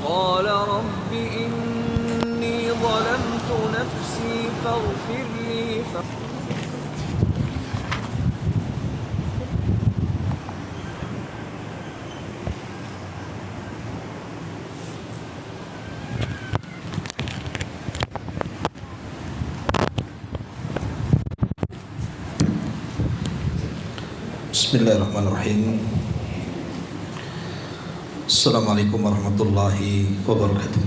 قال رب إني ظلمت نفسي فاغفر لي Bismillahirrahmanirrahim. Assalamualaikum warahmatullahi wabarakatuh.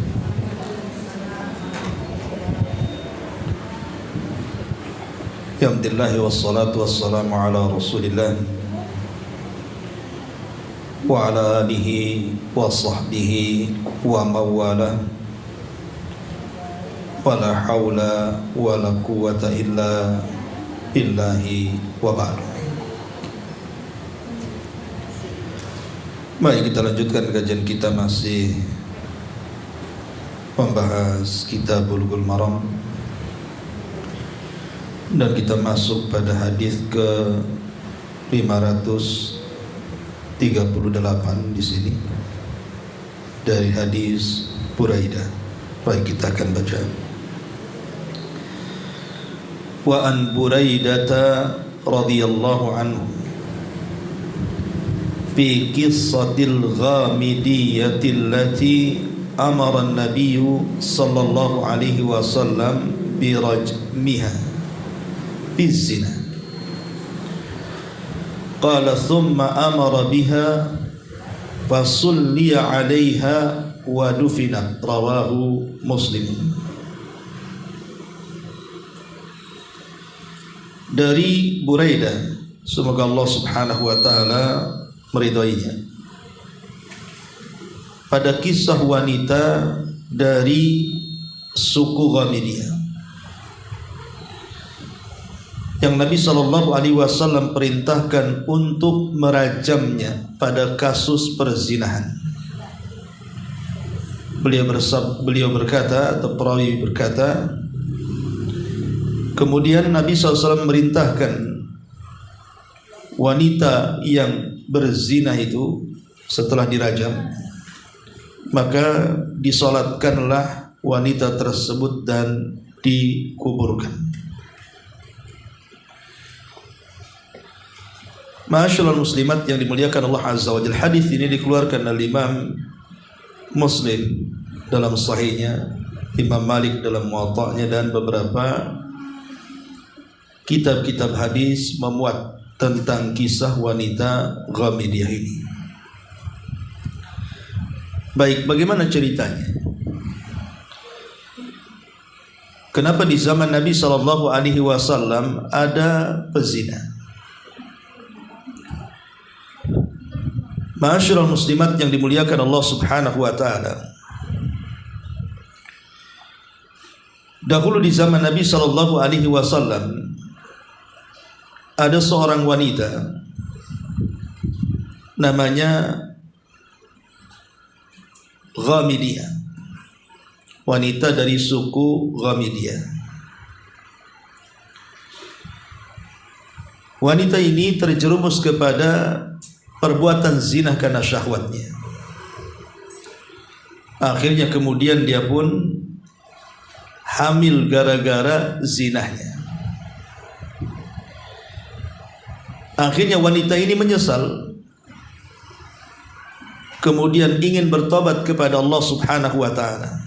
Alhamdulillah wassalatu wassalamu ala Rasulillah wa ala alihi wa sahbihi wa mawala wa la hawla wa la quwwata illa billahi wa ba'du. Baik, kita lanjutkan kajian kita, masih membahas kitab Bulughul Maram, dan kita masuk pada hadis ke 538 di sini dari hadis Buraidah. Baik, kita akan baca. Wa an Buraidata radhiyallahu anhu fi qissatil ghamidiyati allati amara an-nabiy sallallahu alaihi wasallam bi rajmiha fi zina. Qala thumma amara biha fasulliya 'alaiha wa dufinat. Rawahu Muslim. Dari Buraidah, semoga Allah Subhanahu wa taala meridhoinya, pada kisah wanita dari suku Ghamidiyah yang Nabi SAW perintahkan untuk merajamnya pada kasus perzinahan. Beliau berkata, atau perawi berkata, kemudian Nabi SAW merintahkan wanita yang berzina itu setelah dirajam, maka disolatkanlah wanita tersebut dan dikuburkan. Ma'asyiral muslimat yang dimuliakan Allah Azza wa Jalla, hadis ini dikeluarkan oleh Imam Muslim dalam sahihnya, Imam Malik dalam Muwatta'nya, dan beberapa kitab-kitab hadis memuat tentang kisah wanita Ghamidiyah ini. Baik, bagaimana ceritanya? Kenapa di zaman Nabi SAW ada pezina? Ma'asyiral muslimat yang dimuliakan Allah Subhanahu wa taala, dahulu di zaman Nabi SAW ada seorang wanita namanya Ghamidiyah, wanita dari suku Ghamidiyah. Wanita ini terjerumus kepada perbuatan zina karena syahwatnya. Akhirnya kemudian dia pun hamil gara-gara zinahnya. Akhirnya wanita ini menyesal, kemudian ingin bertobat kepada Allah Subhanahu wa taala.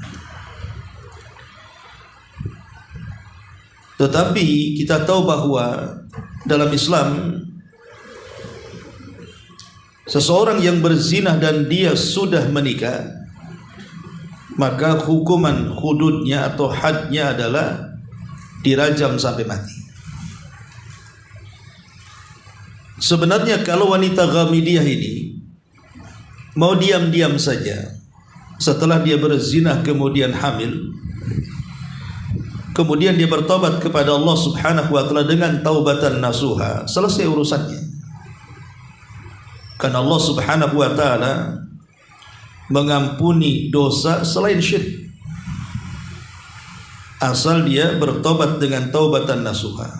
Tetapi kita tahu bahwa dalam Islam, seseorang yang berzina dan dia sudah menikah, maka hukuman hududnya atau hadnya adalah dirajam sampai mati. Sebenarnya kalau wanita Ghamidiyah ini mau diam-diam saja setelah dia berzina kemudian hamil, kemudian dia bertobat kepada Allah Subhanahu wa taala dengan taubatan nasuha, selesai urusannya. Karena Allah Subhanahu wa taala mengampuni dosa selain syirik, asal dia bertobat dengan taubatan nasuha.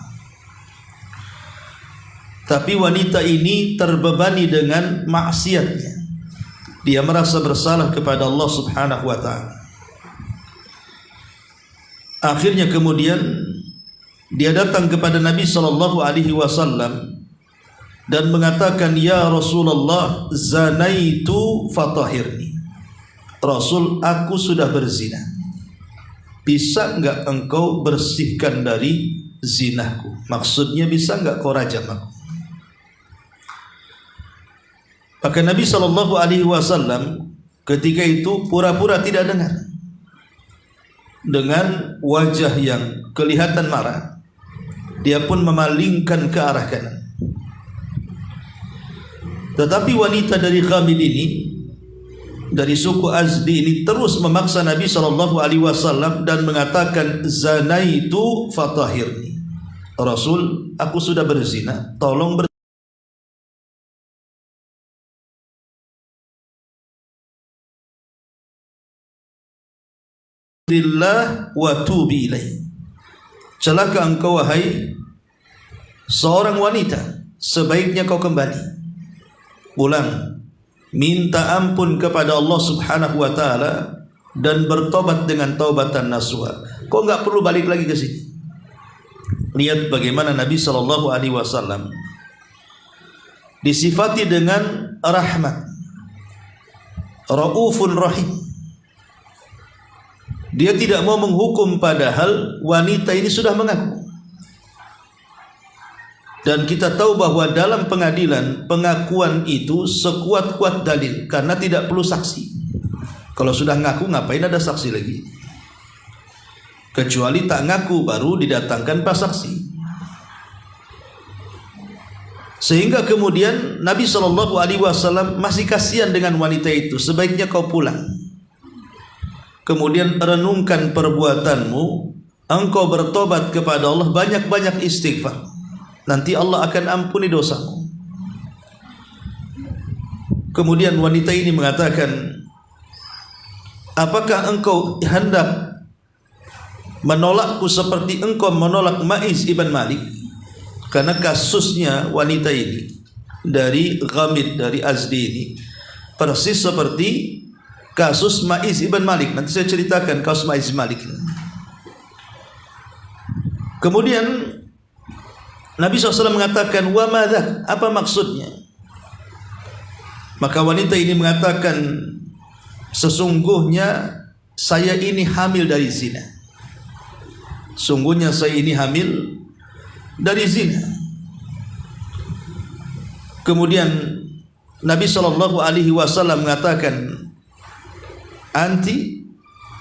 Tapi wanita ini terbebani dengan maksiatnya, dia merasa bersalah kepada Allah Subhanahu wa taala. Akhirnya kemudian dia datang kepada Nabi sallallahu alaihi wasallam dan mengatakan, "Ya Rasulullah, zanaitu fatahirni." Rasul, aku sudah berzina. Bisa enggak engkau bersihkan dari zinaku? Maksudnya bisa enggak kau rajam aku? Maka Nabi sallallahu alaihi wasallam ketika itu pura-pura tidak dengar. Dengan wajah yang kelihatan marah, dia pun memalingkan ke arah kanan. Tetapi wanita dari Ghamid ini, dari suku Azdi ini, terus memaksa Nabi sallallahu alaihi wasallam dan mengatakan, "Zanaitu fatahirni." Rasul, aku sudah berzina, tolong Billah wa tubi ilaih. Celaka engkau wahai seorang wanita, sebaiknya kau kembali pulang, minta ampun kepada Allah Subhanahu wa taala dan bertobat dengan taubatan nasuha. Kau enggak perlu balik lagi ke sini. Lihat bagaimana Nabi sallallahu alaihi wasallam disifati dengan rahmat, raufun rahim. Dia tidak mau menghukum padahal wanita ini sudah mengaku. Dan kita tahu bahwa dalam pengadilan pengakuan itu sekuat-kuat dalil, karena tidak perlu saksi. Kalau sudah ngaku ngapain ada saksi lagi? Kecuali tak ngaku baru didatangkan pas saksi. Sehingga kemudian Nabi sallallahu alaihi wasallam masih kasihan dengan wanita itu, sebaiknya kau pulang. Kemudian renungkan perbuatanmu, engkau bertobat kepada Allah, banyak-banyak istighfar. Nanti Allah akan ampuni dosamu. Kemudian wanita ini mengatakan, apakah engkau hendak menolakku seperti engkau menolak Ma'iz ibn Malik? Karena kasusnya wanita ini dari Ghamid, dari Azdi ini persis seperti kasus Ma'iz ibn Malik. Nanti saya ceritakan kasus Ma'iz ibn Malik. Kemudian Nabi SAW mengatakan, wa madza, apa maksudnya? Maka wanita ini mengatakan, sesungguhnya saya ini hamil dari zina. Sungguhnya saya ini hamil dari zina. Kemudian Nabi SAW mengatakan, anti,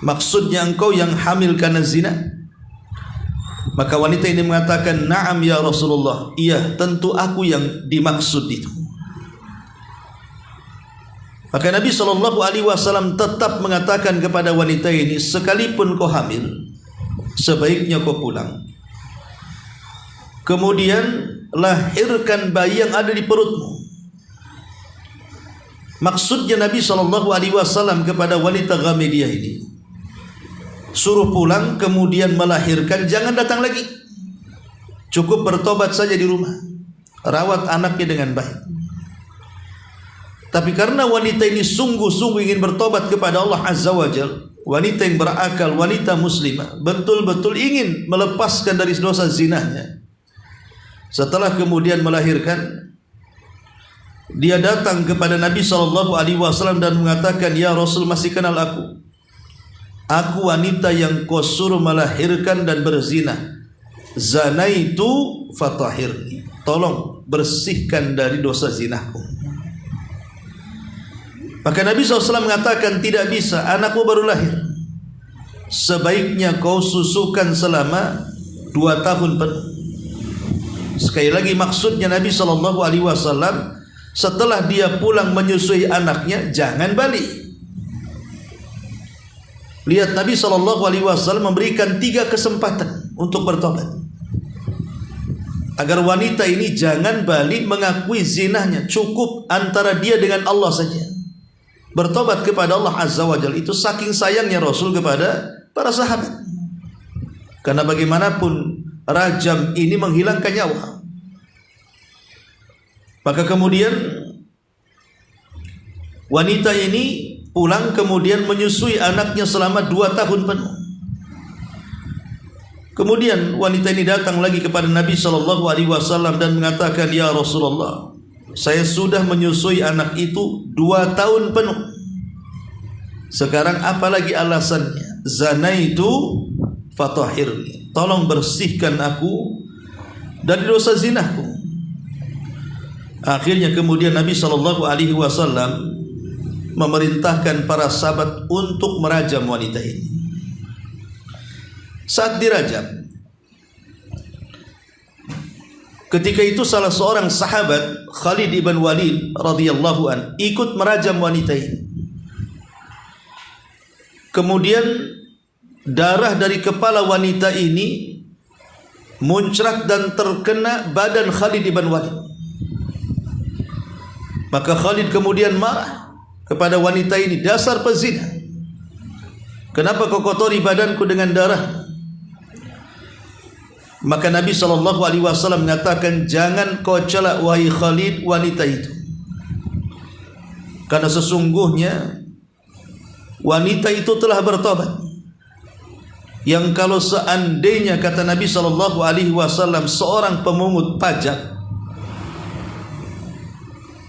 maksudnya engkau yang hamil karena zina? Maka wanita ini mengatakan, na'am ya Rasulullah, iya tentu aku yang dimaksud itu. Maka Nabi SAW tetap mengatakan kepada wanita ini, sekalipun kau hamil, sebaiknya kau pulang. Kemudian lahirkan bayi yang ada di perutmu. Maksudnya Nabi SAW kepada wanita Ghamidiyah ini, suruh pulang kemudian melahirkan, jangan datang lagi. Cukup bertobat saja di rumah, rawat anaknya dengan baik. Tapi karena wanita ini sungguh-sungguh ingin bertobat kepada Allah Azza wa Jalla, wanita yang berakal, wanita muslimah, betul-betul ingin melepaskan dari dosa zinahnya. Setelah kemudian melahirkan, dia datang kepada Nabi SAW dan mengatakan, ya Rasul, masih kenal aku? Aku wanita yang kau suruh melahirkan dan berzina. Zanaitu fatahirni. Tolong bersihkan dari dosa zinaku. Maka Nabi SAW mengatakan, tidak bisa, anakmu baru lahir. Sebaiknya kau susukan selama 2 tahun penuh. Sekali lagi maksudnya Nabi SAW, setelah dia pulang menyusui anaknya, jangan balik. Lihat, Nabi SAW memberikan 3 kesempatan untuk bertobat, agar wanita ini jangan balik mengakui zinahnya. Cukup antara dia dengan Allah saja, bertobat kepada Allah Azza wa Jalla. Itu saking sayangnya Rasul kepada para sahabat. Karena bagaimanapun rajam ini menghilangkan nyawa. Maka kemudian Wanita ini pulang kemudian menyusui anaknya selama 2 tahun penuh. Kemudian wanita ini datang lagi kepada Nabi SAW dan mengatakan, ya Rasulullah, saya sudah menyusui anak itu 2 tahun penuh. Sekarang apalagi alasannya? Zanaitu fatahhirni, tolong bersihkan aku dari dosa zinaku. Akhirnya kemudian Nabi SAW memerintahkan para sahabat untuk merajam wanita ini. Saat dirajam, ketika itu salah seorang sahabat, Khalid ibn Walid radhiyallahu an, ikut merajam wanita ini. Kemudian darah dari kepala wanita ini muncrat dan terkena badan Khalid ibn Walid. Maka Khalid kemudian marah kepada wanita ini, dasar pezina, kenapa kau kotori badanku dengan darah? Maka Nabi SAW mengatakan, jangan kau celak wahai Khalid wanita itu, karena sesungguhnya wanita itu telah bertobat. Yang kalau seandainya, kata Nabi SAW, seorang pemungut pajak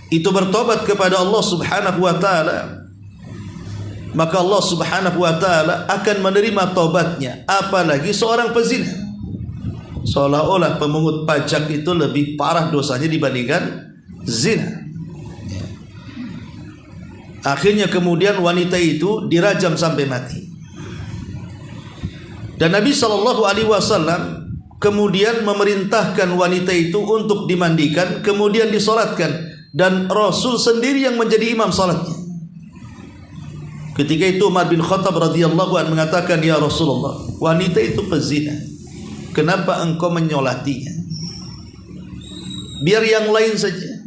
itu bertobat kepada Allah Subhanahu wa ta'ala, maka Allah Subhanahu wa ta'ala akan menerima tobatnya. Apalagi seorang pezina. Seolah-olah pemungut pajak itu lebih parah dosanya dibandingkan zina. Akhirnya kemudian wanita itu dirajam sampai mati. Dan Nabi SAW kemudian memerintahkan wanita itu untuk dimandikan, kemudian disolatkan, dan Rasul sendiri yang menjadi imam salatnya. Ketika itu Umar bin Khattab radhiyallahu anhu mengatakan, ya Rasulullah, wanita itu pezina, kenapa engkau menyolatinya? Biar yang lain saja.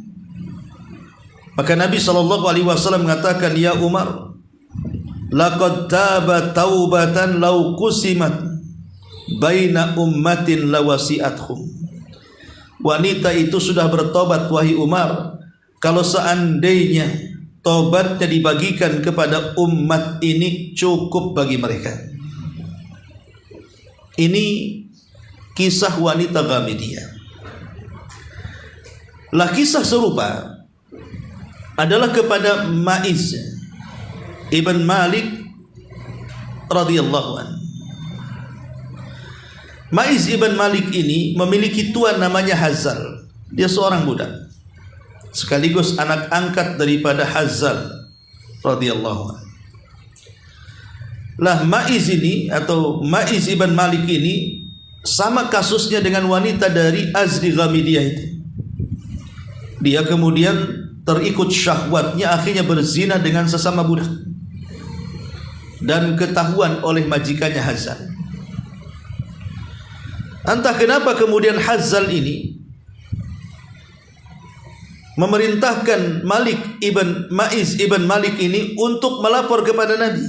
Maka Nabi SAW mengatakan, ya Umar, laqad taba taubatan law qusimat baina ummatin lawasi'athum. Wanita itu sudah bertobat wahai Umar, kalau seandainya tobatnya dibagikan kepada umat ini cukup bagi mereka. Ini kisah wanita Ghamidiyah. Lah kisah serupa adalah kepada Ma'iz ibn Malik radhiyallahu anhu. Ma'iz ibn Malik ini memiliki tuan namanya Hazal. Dia seorang budak, sekaligus anak angkat daripada Hazal radhiyallahu anhu. Lah Ma'iz ini atau Ma'iz ibn Malik ini sama kasusnya dengan wanita dari Azdi Ghamidiyah itu. Dia kemudian terikut syahwatnya, akhirnya berzina dengan sesama budak dan ketahuan oleh majikannya Hazal. Entah kenapa kemudian Hazal ini memerintahkan Ma'iz ibn Malik ini untuk melapor kepada Nabi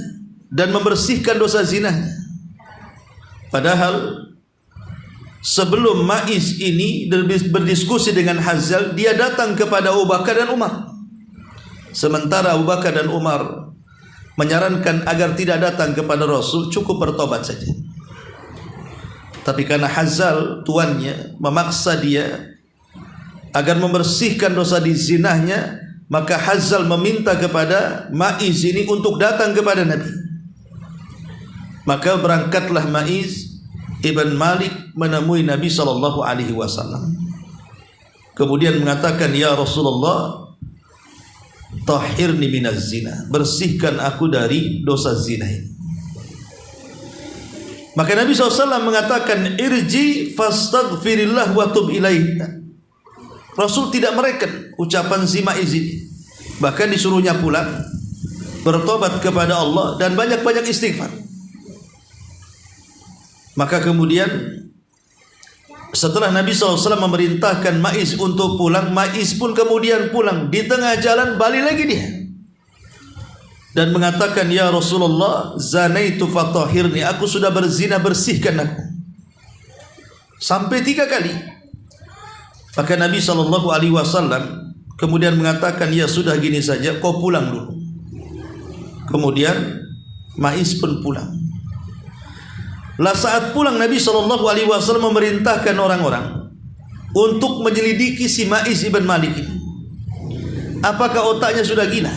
dan membersihkan dosa zinahnya. Padahal sebelum Ma'iz ini berdiskusi dengan Hazal, dia datang kepada Abu Bakar dan Umar. Sementara Abu Bakar dan Umar menyarankan agar tidak datang kepada Rasul, cukup bertobat saja. Tapi karena Hazal tuannya memaksa dia agar membersihkan dosa di zinahnya, maka Hazal meminta kepada Ma'iz ini untuk datang kepada Nabi. Maka berangkatlah Ma'iz ibn Malik menemui Nabi SAW. Kemudian mengatakan, ya Rasulullah, tahhirni minaz zina, bersihkan aku dari dosa zina ini. Maka Nabi SAW mengatakan, irji fastaghfirillah wa tub ilaih. Rasul tidak mereken ucapan si Ma'iz ini, bahkan disuruhnya pulang, bertobat kepada Allah dan banyak-banyak istighfar. Maka kemudian setelah Nabi SAW memerintahkan Ma'iz untuk pulang, Ma'iz pun kemudian pulang. Di tengah jalan balik lagi dia dan mengatakan, ya Rasulullah, zanaitu fatahhirni, aku sudah berzina, bersihkan aku. Sampai 3 kali. Maka Nabi SAW kemudian mengatakan, ya sudah, gini saja, kau pulang dulu. Kemudian Maiz pun pulang. Lah saat pulang Nabi SAW memerintahkan orang-orang untuk menyelidiki si Maiz ibn Malik ini. Apakah otaknya sudah gila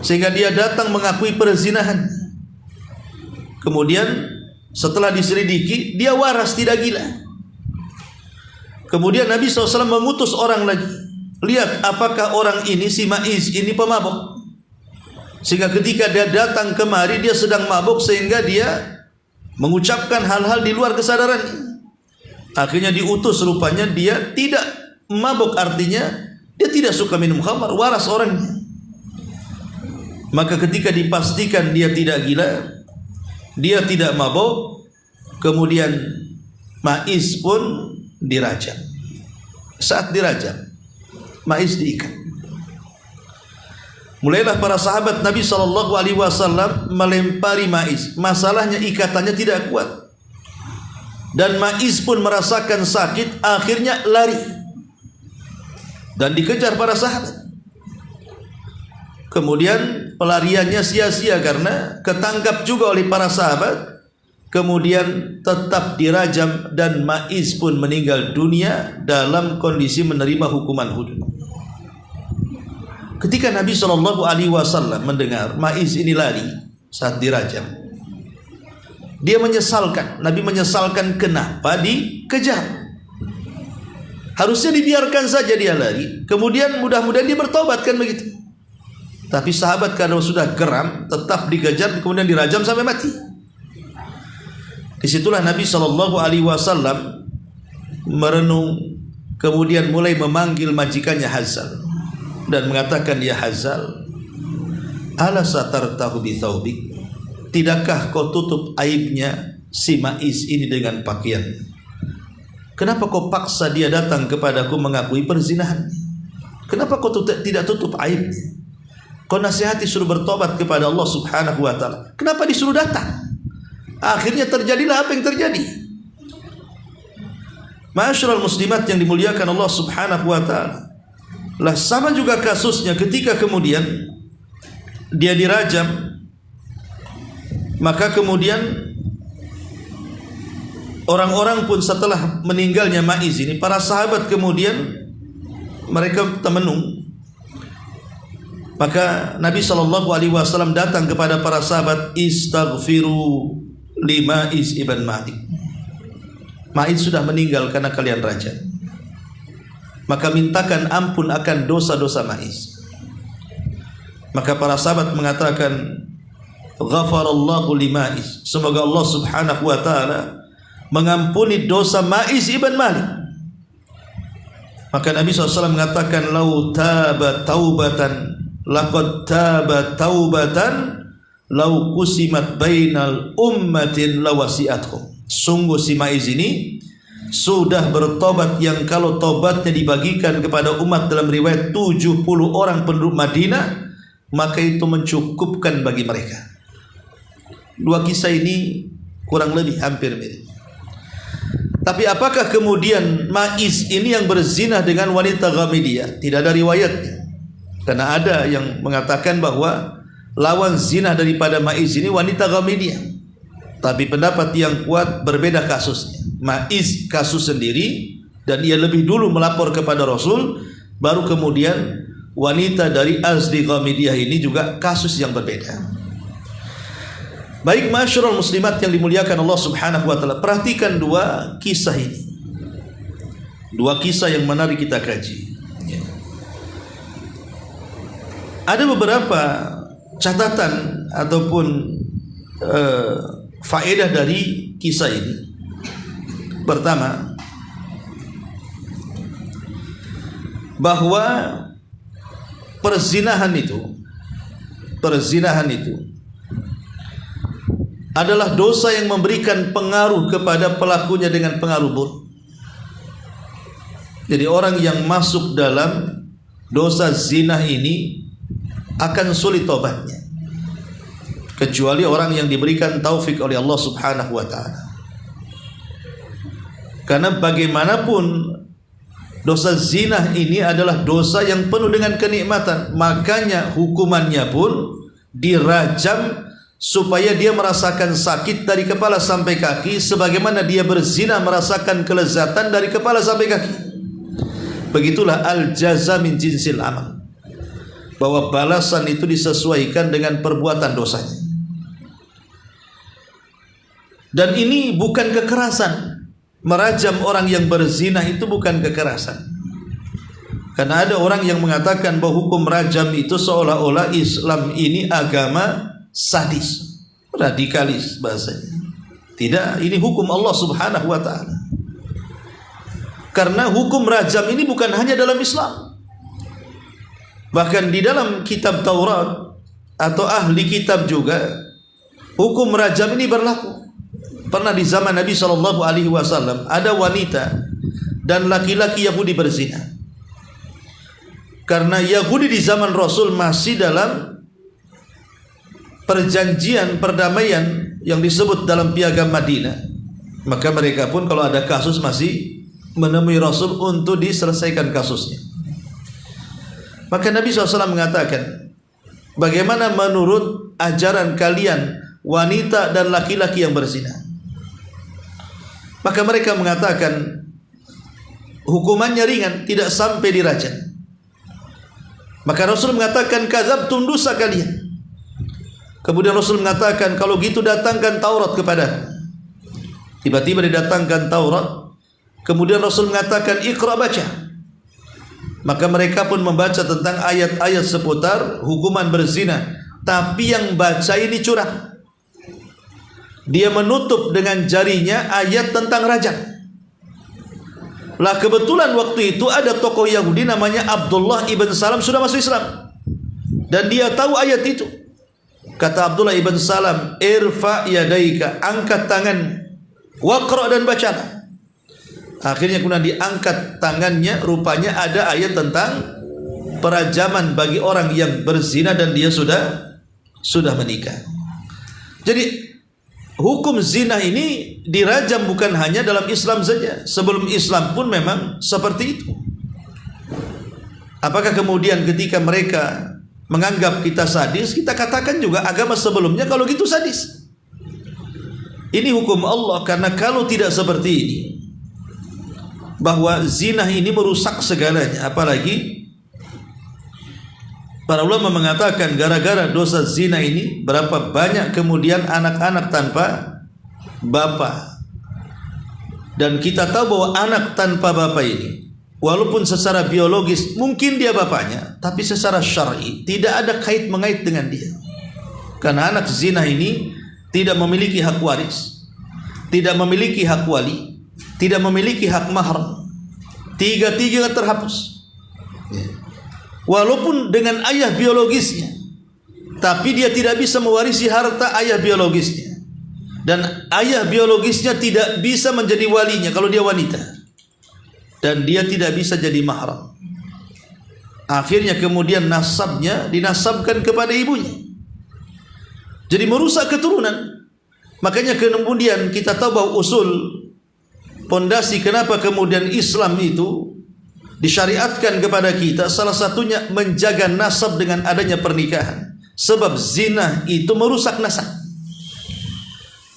sehingga dia datang mengakui perzinahan? Kemudian setelah diselidiki, dia waras, tidak gila. Kemudian Nabi SAW mengutus orang lagi, lihat apakah orang ini, si Maiz ini pemabuk. Sehingga ketika dia datang kemari, dia sedang mabuk sehingga dia mengucapkan hal-hal di luar kesadarannya. Akhirnya diutus, rupanya dia tidak mabuk, artinya dia tidak suka minum khamar, waras orangnya. Maka ketika dipastikan dia tidak gila, dia tidak mabuk, kemudian Maiz pun dirajam. Saat dirajam, Maiz diikat. Mulailah para sahabat Nabi SAW melempari Maiz. Masalahnya ikatannya tidak kuat, dan Maiz pun merasakan sakit. Akhirnya lari dan dikejar para sahabat. Kemudian pelariannya sia-sia karena ketangkap juga oleh para sahabat. Kemudian tetap dirajam dan Maiz pun meninggal dunia dalam kondisi menerima hukuman hudud. Ketika Nabi SAW mendengar Maiz ini lari saat dirajam, dia menyesalkan. Nabi menyesalkan kenapa dikejar. Harusnya dibiarkan saja dia lari, kemudian mudah-mudahan dia bertobat, kan begitu. Tapi sahabat kalau sudah geram tetap dikejar, kemudian dirajam sampai mati. Disitulah Nabi SAW merenung, kemudian mulai memanggil majikannya Hazal dan mengatakan, ya Hazal, ala satartahu bi thawbik, tidakkah kau tutup aibnya si Maiz ini dengan pakaian? Kenapa kau paksa dia datang kepadaku mengakui perzinahan? Kenapa kau tidak tutup aibnya? Kau nasihati suruh bertobat kepada Allah Subhanahu wa ta'ala. Kenapa disuruh datang? Akhirnya terjadilah apa yang terjadi. Ma'asyiral muslimat yang dimuliakan Allah Subhanahu wa ta'ala. Lah sama juga kasusnya ketika kemudian dia dirajam, maka kemudian orang-orang pun setelah meninggalnya Maiz ini, para sahabat kemudian mereka temenung. Maka Nabi SAW datang kepada para sahabat, istaghfiru li Maiz ibn Malik. Maiz sudah meninggal karena kalian rajam, maka mintakan ampun akan dosa-dosa Maiz. Maka para sahabat mengatakan, ghafarallahu li Maiz, semoga Allah Subhanahu wa ta'ala mengampuni dosa Maiz ibn Malik. Maka Nabi SAW mengatakan, lau taba taubatan laqad taba taubatan lau kusimat bainal ummatin lawasi'atkum. Sungguh si Maiz ini sudah bertobat yang kalau tobatnya dibagikan kepada umat, dalam riwayat 70 orang penduduk Madinah, maka itu mencukupkan bagi mereka. Dua kisah ini kurang lebih hampir mirip. Tapi apakah kemudian Maiz ini yang berzina dengan wanita Ghamidiyah? Tidak ada riwayatnya. Karena ada yang mengatakan bahwa lawan zina daripada Maiz ini wanita Ghamidiyah. Tapi pendapat yang kuat berbeda kasusnya. Maiz kasus sendiri dan ia lebih dulu melapor kepada Rasul, baru kemudian wanita dari Azdi Ghamidiyah ini juga kasus yang berbeda. Baik ma'asyiral muslimat yang dimuliakan Allah Subhanahu wa ta'ala, perhatikan dua kisah ini. Dua kisah yang menarik kita kaji. Ada beberapa catatan ataupun faedah dari kisah ini. Pertama, bahwa perzinahan itu adalah dosa yang memberikan pengaruh kepada pelakunya dengan pengaruh buruk. Jadi orang yang masuk dalam dosa zina ini akan sulit tobatnya, kecuali orang yang diberikan taufik oleh Allah Subhanahu wa ta'ala. Karena bagaimanapun dosa zina ini adalah dosa yang penuh dengan kenikmatan, makanya hukumannya pun dirajam supaya dia merasakan sakit dari kepala sampai kaki sebagaimana dia berzina merasakan kelezatan dari kepala sampai kaki. Begitulah al-jaza min jinsil amal, bahwa balasan itu disesuaikan dengan perbuatan dosanya. Dan ini bukan kekerasan. Merajam orang yang berzina itu bukan kekerasan. Karena ada orang yang mengatakan bahwa hukum rajam itu seolah-olah Islam ini agama sadis, radikalis bahasanya. Tidak, ini hukum Allah Subhanahu wa taala. Karena hukum rajam ini bukan hanya dalam Islam. Bahkan di dalam kitab Taurat atau ahli kitab juga hukum rajam ini berlaku. Pernah di zaman Nabi SAW ada wanita dan laki-laki Yahudi berzina. Karena Yahudi di zaman Rasul masih dalam perjanjian perdamaian yang disebut dalam Piagam Madinah, maka mereka pun kalau ada kasus masih menemui Rasul untuk diselesaikan kasusnya. Maka Nabi SAW mengatakan, bagaimana menurut ajaran kalian wanita dan laki-laki yang berzina? Maka mereka mengatakan hukumannya ringan, tidak sampai dirajam. Maka Rasul mengatakan, kadzabtum, dosa kalian. Kemudian Rasul mengatakan, kalau gitu datangkan Taurat kepada. Tiba-tiba didatangkan Taurat. Kemudian Rasul mengatakan, iqra, baca. Maka mereka pun membaca tentang ayat-ayat seputar hukuman berzina. Tapi yang baca ini curang. Dia menutup dengan jarinya ayat tentang rajam. Lah kebetulan waktu itu ada tokoh Yahudi namanya Abdullah ibn Salam sudah masuk Islam. Dan dia tahu ayat itu. Kata Abdullah ibn Salam, irfa yadaika, angkat tangan, waqra, dan bacalah. Akhirnya kemudian diangkat tangannya, rupanya ada ayat tentang perajaman bagi orang yang berzina dan dia sudah menikah. Jadi hukum zina ini dirajam bukan hanya dalam Islam saja. Sebelum Islam pun memang seperti itu. Apakah kemudian ketika mereka menganggap kita sadis, kita katakan juga agama sebelumnya kalau gitu sadis? Ini hukum Allah. Karena kalau tidak seperti ini, bahwa zina ini merusak segalanya. Apalagi para ulama mengatakan gara-gara dosa zina ini berapa banyak kemudian anak-anak tanpa bapa. Dan kita tahu bahwa anak tanpa bapa ini, walaupun secara biologis mungkin dia bapaknya, tapi secara syar'i tidak ada kait-mengait dengan dia. Karena anak zina ini tidak memiliki hak waris, tidak memiliki hak wali, tidak memiliki hak mahram. Tiga-tiga terhapus. Walaupun dengan ayah biologisnya, tapi dia tidak bisa mewarisi harta ayah biologisnya. Dan ayah biologisnya tidak bisa menjadi walinya kalau dia wanita. Dan dia tidak bisa jadi mahram. Akhirnya kemudian nasabnya dinasabkan kepada ibunya. Jadi merusak keturunan. Makanya kemudian kita tahu bahwa usul pondasi kenapa kemudian Islam itu disyariatkan kepada kita, salah satunya menjaga nasab dengan adanya pernikahan. Sebab zina itu merusak nasab.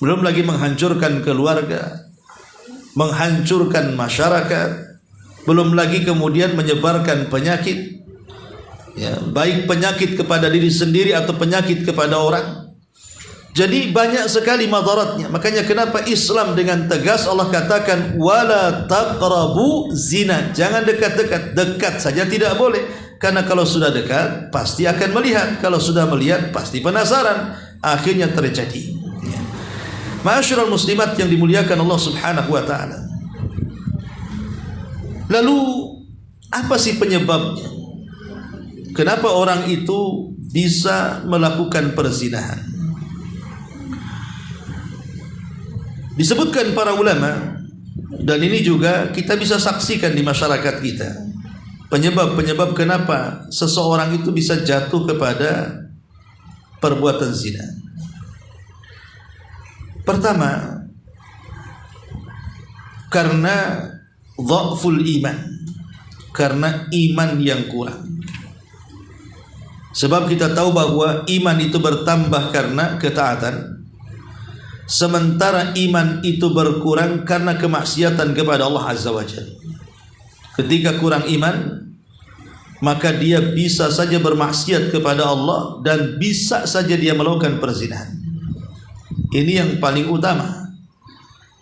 Belum lagi menghancurkan keluarga, menghancurkan masyarakat, belum lagi kemudian menyebarkan penyakit, ya, baik penyakit kepada diri sendiri atau penyakit kepada orang. Jadi banyak sekali madaratnya. Makanya kenapa Islam dengan tegas Allah katakan wala taqrabu zina, jangan dekat-dekat. Dekat saja tidak boleh, karena kalau sudah dekat pasti akan melihat, kalau sudah melihat pasti penasaran, akhirnya terjadi. Ma'asyiral muslimat yang dimuliakan Allah Subhanahu wa taala. Lalu apa sih penyebabnya? Kenapa orang itu bisa melakukan perzinahan? Disebutkan para ulama, dan ini juga kita bisa saksikan di masyarakat kita, penyebab-penyebab kenapa seseorang itu bisa jatuh kepada perbuatan zina. Pertama, karena dha'ful iman, karena iman yang kurang. Sebab kita tahu bahwa iman itu bertambah karena ketaatan, sementara iman itu berkurang karena kemaksiatan kepada Allah Azza wa Jalla. Ketika kurang iman, maka dia bisa saja bermaksiat kepada Allah dan bisa saja dia melakukan perzinahan. Ini yang paling utama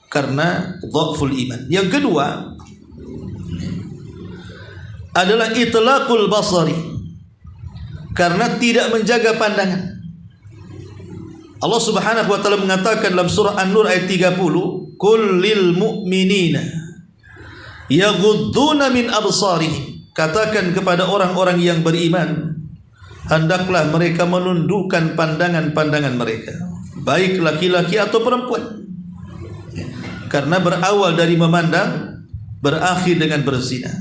karena dhaful iman. Yang kedua adalah itlaqul basari, karena tidak menjaga pandangan. Allah Subhanahu wa taala mengatakan dalam surah An-Nur ayat 30, "Qul lil mu'minina yaghudduna min absarihim." Katakan kepada orang-orang yang beriman, hendaklah mereka menundukkan pandangan-pandangan mereka, baik laki-laki atau perempuan. Karena berawal dari memandang, berakhir dengan berzina.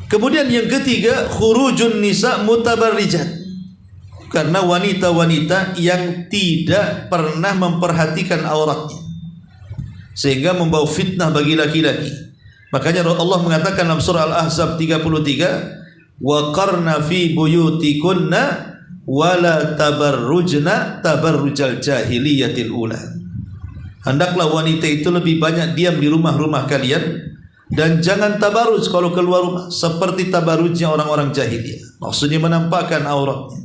Kemudian yang ketiga, khurujun nisa mutabarrijat, karena wanita-wanita yang tidak pernah memperhatikan auratnya sehingga membawa fitnah bagi laki-laki. Makanya Allah mengatakan dalam surah Al-Ahzab 33, wa qarna fi buyutikunna wa la tabarrujna tabarrujal jahiliyatil ula. Hendaklah wanita itu lebih banyak diam di rumah-rumah kalian dan jangan tabarruj kalau keluar rumah seperti tabarrujnya orang-orang jahiliyah. Maksudnya menampakkan auratnya.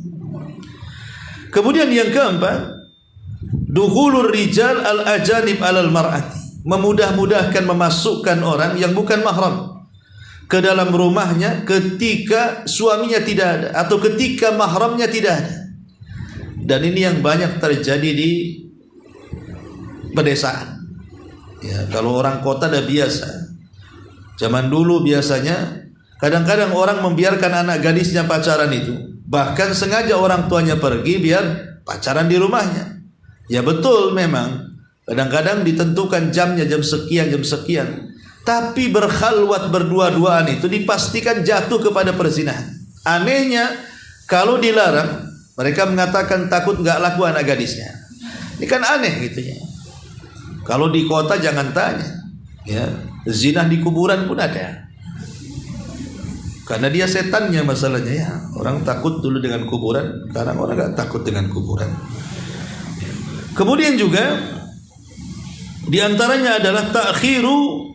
Kemudian yang keempat, dukhulur rijal al-ajanib alal mar'ati, memudah-mudahkan memasukkan orang yang bukan mahram ke dalam rumahnya ketika suaminya tidak ada atau ketika mahramnya tidak ada. Dan ini yang banyak terjadi di pedesaan. Ya, kalau orang kota dah biasa. Zaman dulu biasanya kadang-kadang orang membiarkan anak gadisnya pacaran itu, bahkan sengaja orang tuanya pergi biar pacaran di rumahnya. Ya betul, memang kadang-kadang ditentukan jamnya, jam sekian, tapi berkhalwat berdua-duaan itu dipastikan jatuh kepada perzinahan. Anehnya kalau dilarang, mereka mengatakan takut nggak laku anak gadisnya. Ini kan aneh gitu ya. Kalau di kota jangan tanya, ya, zina di kuburan pun ada. Karena dia setannya masalahnya ya. Orang takut dulu dengan kuburan, sekarang orang nggak takut dengan kuburan. Kemudian juga di antaranya adalah ta'khiru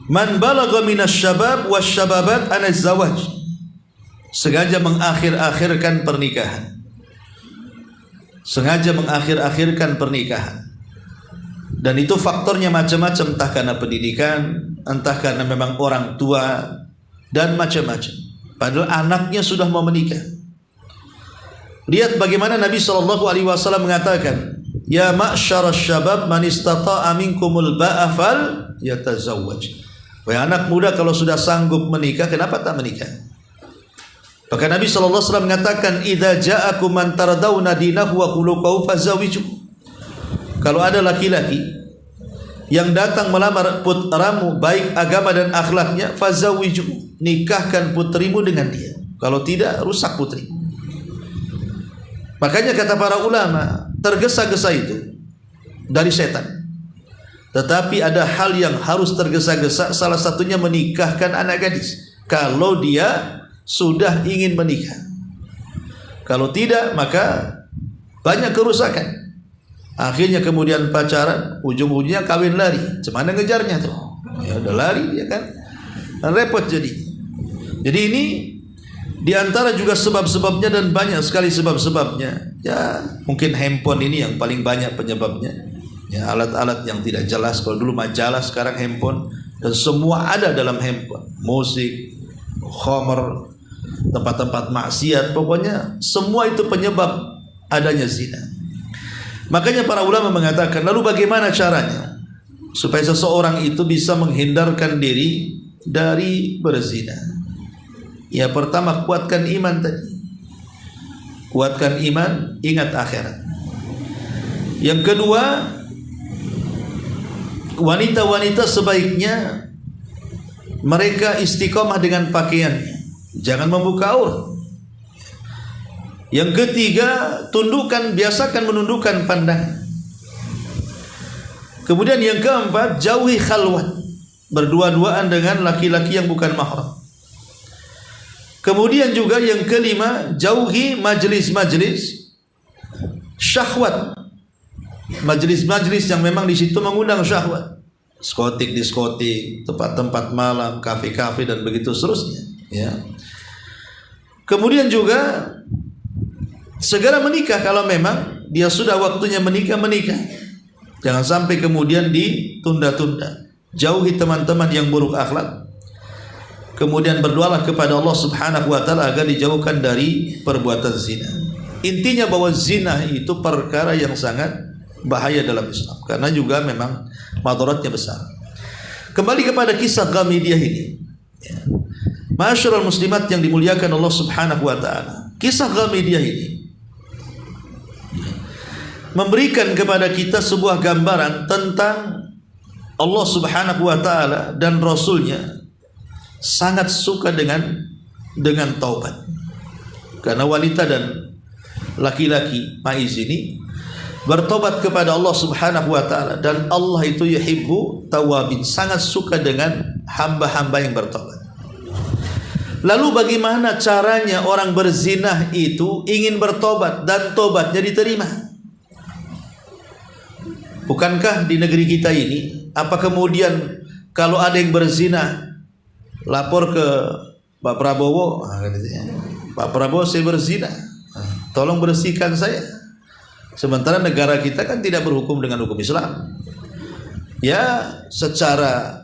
man balagha minasyabab wasyababat an az-zawaj. Sengaja mengakhir-akhirkan pernikahan. Sengaja mengakhir-akhirkan pernikahan. Dan itu faktornya macam-macam, entah karena pendidikan, entah karena memang orang tua, dan macam-macam. Padahal anaknya sudah mau menikah. Lihat bagaimana Nabi SAW mengatakan, ya ma'syarasy syabab man istata'a minkumul ba'a fal yatazawwaj. Wahai anak muda, kalau sudah sanggup menikah, kenapa tak menikah? Maka Nabi SAW mengatakan, idza ja'akum man tardawna dinahu wa khuluquhu fazawiju. Kalau ada laki-laki yang datang melamar putramu baik agama dan akhlaknya, fazawiju, nikahkan putrimu dengan dia. Kalau tidak, rusak putri. Makanya kata para ulama, tergesa-gesa itu dari setan. Tetapi ada hal yang harus tergesa-gesa, salah satunya menikahkan anak gadis. Kalau dia sudah ingin menikah. Kalau tidak, maka banyak kerusakan. Akhirnya kemudian pacaran, ujung-ujungnya kawin lari. Cemana ngejarnya tuh? Ya udah lari dia kan. Dan repot jadi. Jadi ini diantara juga sebab-sebabnya, dan banyak sekali sebab-sebabnya. Ya mungkin handphone ini yang paling banyak penyebabnya. Ya, alat-alat yang tidak jelas. Kalau dulu majalah, sekarang handphone, dan semua ada dalam handphone. Musik, khamr, tempat-tempat maksiat, pokoknya semua itu penyebab adanya zina. Makanya para ulama mengatakan, lalu bagaimana caranya supaya seseorang itu bisa menghindarkan diri dari berzina? Ya pertama, kuatkan iman tadi. Kuatkan iman, ingat akhirat. Yang kedua, wanita-wanita sebaiknya mereka istiqomah dengan pakaiannya, jangan membuka aurat. Yang ketiga, tundukkan, biasakan menundukkan pandangan. Kemudian yang keempat, jauhi khalwat, berdua-duaan dengan laki-laki yang bukan mahram. Kemudian juga yang kelima, jauhi majlis-majlis syahwat. Majlis-majlis yang memang di situ mengundang syahwat. Diskotik, tempat-tempat malam, kafe-kafe dan begitu seterusnya, ya. Kemudian juga segera menikah kalau memang dia sudah waktunya menikah. Jangan sampai kemudian ditunda-tunda. Jauhi teman-teman yang buruk akhlak. Kemudian berdoalah kepada Allah Subhanahu wa taala agar dijauhkan dari perbuatan zina. Intinya bahwa zina itu perkara yang sangat bahaya dalam Islam karena juga memang madaratnya besar. Kembali kepada kisah Ghamidiyah ini. Ma'asyiral muslimat yang dimuliakan Allah Subhanahu wa taala. Kisah Ghamidiyah ini memberikan kepada kita sebuah gambaran tentang Allah Subhanahu wa taala dan Rasulnya sangat suka dengan taubat. Karena wanita dan laki-laki maiz ini bertobat kepada Allah Subhanahu wa taala dan Allah itu yuhibbu tawabin, sangat suka dengan hamba-hamba yang bertobat. Lalu bagaimana caranya orang berzinah itu ingin bertobat dan tobatnya diterima? Bukankah di negeri kita ini, apa kemudian kalau ada yang berzina lapor ke Pak Prabowo, Pak Prabowo saya berzina, tolong bersihkan saya. Sementara negara kita kan tidak berhukum dengan hukum Islam. Ya, secara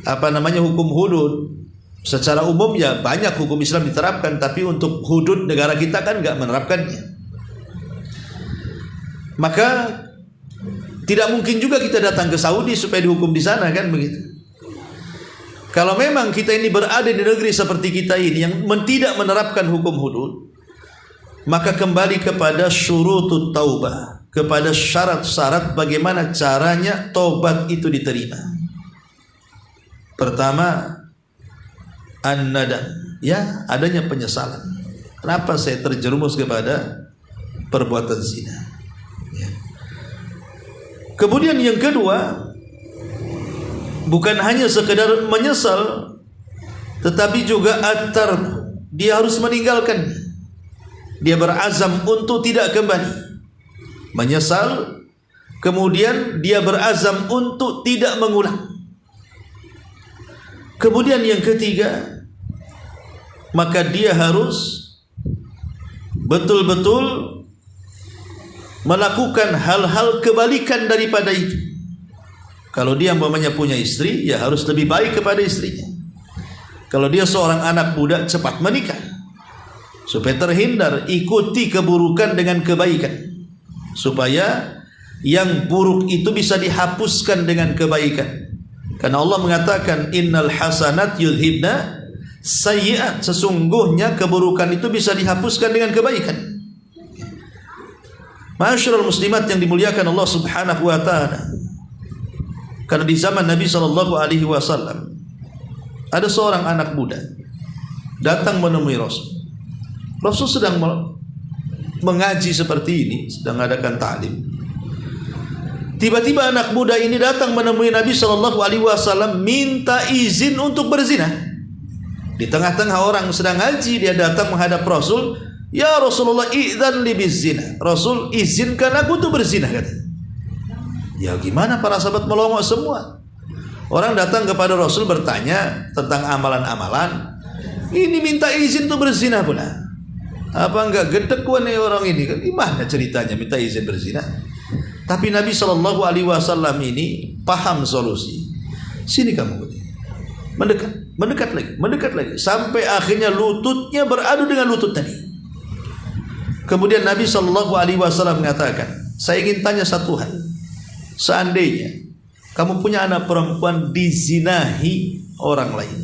hukum hudud, secara umum ya banyak hukum Islam diterapkan, tapi untuk hudud negara kita kan nggak menerapkannya. Maka tidak mungkin juga kita datang ke Saudi supaya dihukum di sana, kan begitu. Kalau memang kita ini berada di negeri seperti kita ini yang tidak menerapkan hukum hudud, maka kembali kepada syurutut taubah, kepada syarat-syarat bagaimana caranya taubat itu diterima. Pertama, an-nadam, ya, adanya penyesalan. Kenapa saya terjerumus kepada perbuatan zina? Ya. Kemudian yang kedua, bukan hanya sekedar menyesal, tetapi juga dia harus meninggalkan. Dia berazam untuk tidak kembali. Menyesal, kemudian dia berazam untuk tidak mengulang. Kemudian yang ketiga, maka dia harus betul-betul melakukan hal-hal kebalikan daripada itu. Kalau dia umpamanya punya istri, ya harus lebih baik kepada istrinya. Kalau dia seorang anak muda, cepat menikah supaya terhindar, ikuti keburukan dengan kebaikan, supaya yang buruk itu bisa dihapuskan dengan kebaikan. Karena Allah mengatakan innal hasanat yudhibna sayyi'at, sesungguhnya keburukan itu bisa dihapuskan dengan kebaikan. Ma'asyiral muslimat yang dimuliakan Allah Subhanahu wa taala. Karena di zaman Nabi SAW ada seorang anak muda datang menemui Rasul. Rasul sedang mengaji seperti ini, sedang mengadakan ta'lim. Tiba-tiba anak muda ini datang menemui Nabi SAW, minta izin untuk berzina. Di tengah-tengah orang sedang ngaji, dia datang menghadap Rasul. Ya Rasulullah, idzan li bizina. Rasul, izinkan aku untuk berzina, kata. Ya gimana, para sahabat melongok semua. Orang datang kepada Rasul bertanya tentang amalan-amalan. Ini minta izin untuk berzina pula. Apa enggak gedek nih orang ini? Gimana ceritanya minta izin berzina? Tapi Nabi SAW ini paham solusi. Sini kamu, mendekat lagi, sampai akhirnya lututnya beradu dengan lutut tadi. Kemudian Nabi SAW mengatakan, saya ingin tanya satu hal. Seandainya kamu punya anak perempuan dizinahi orang lain,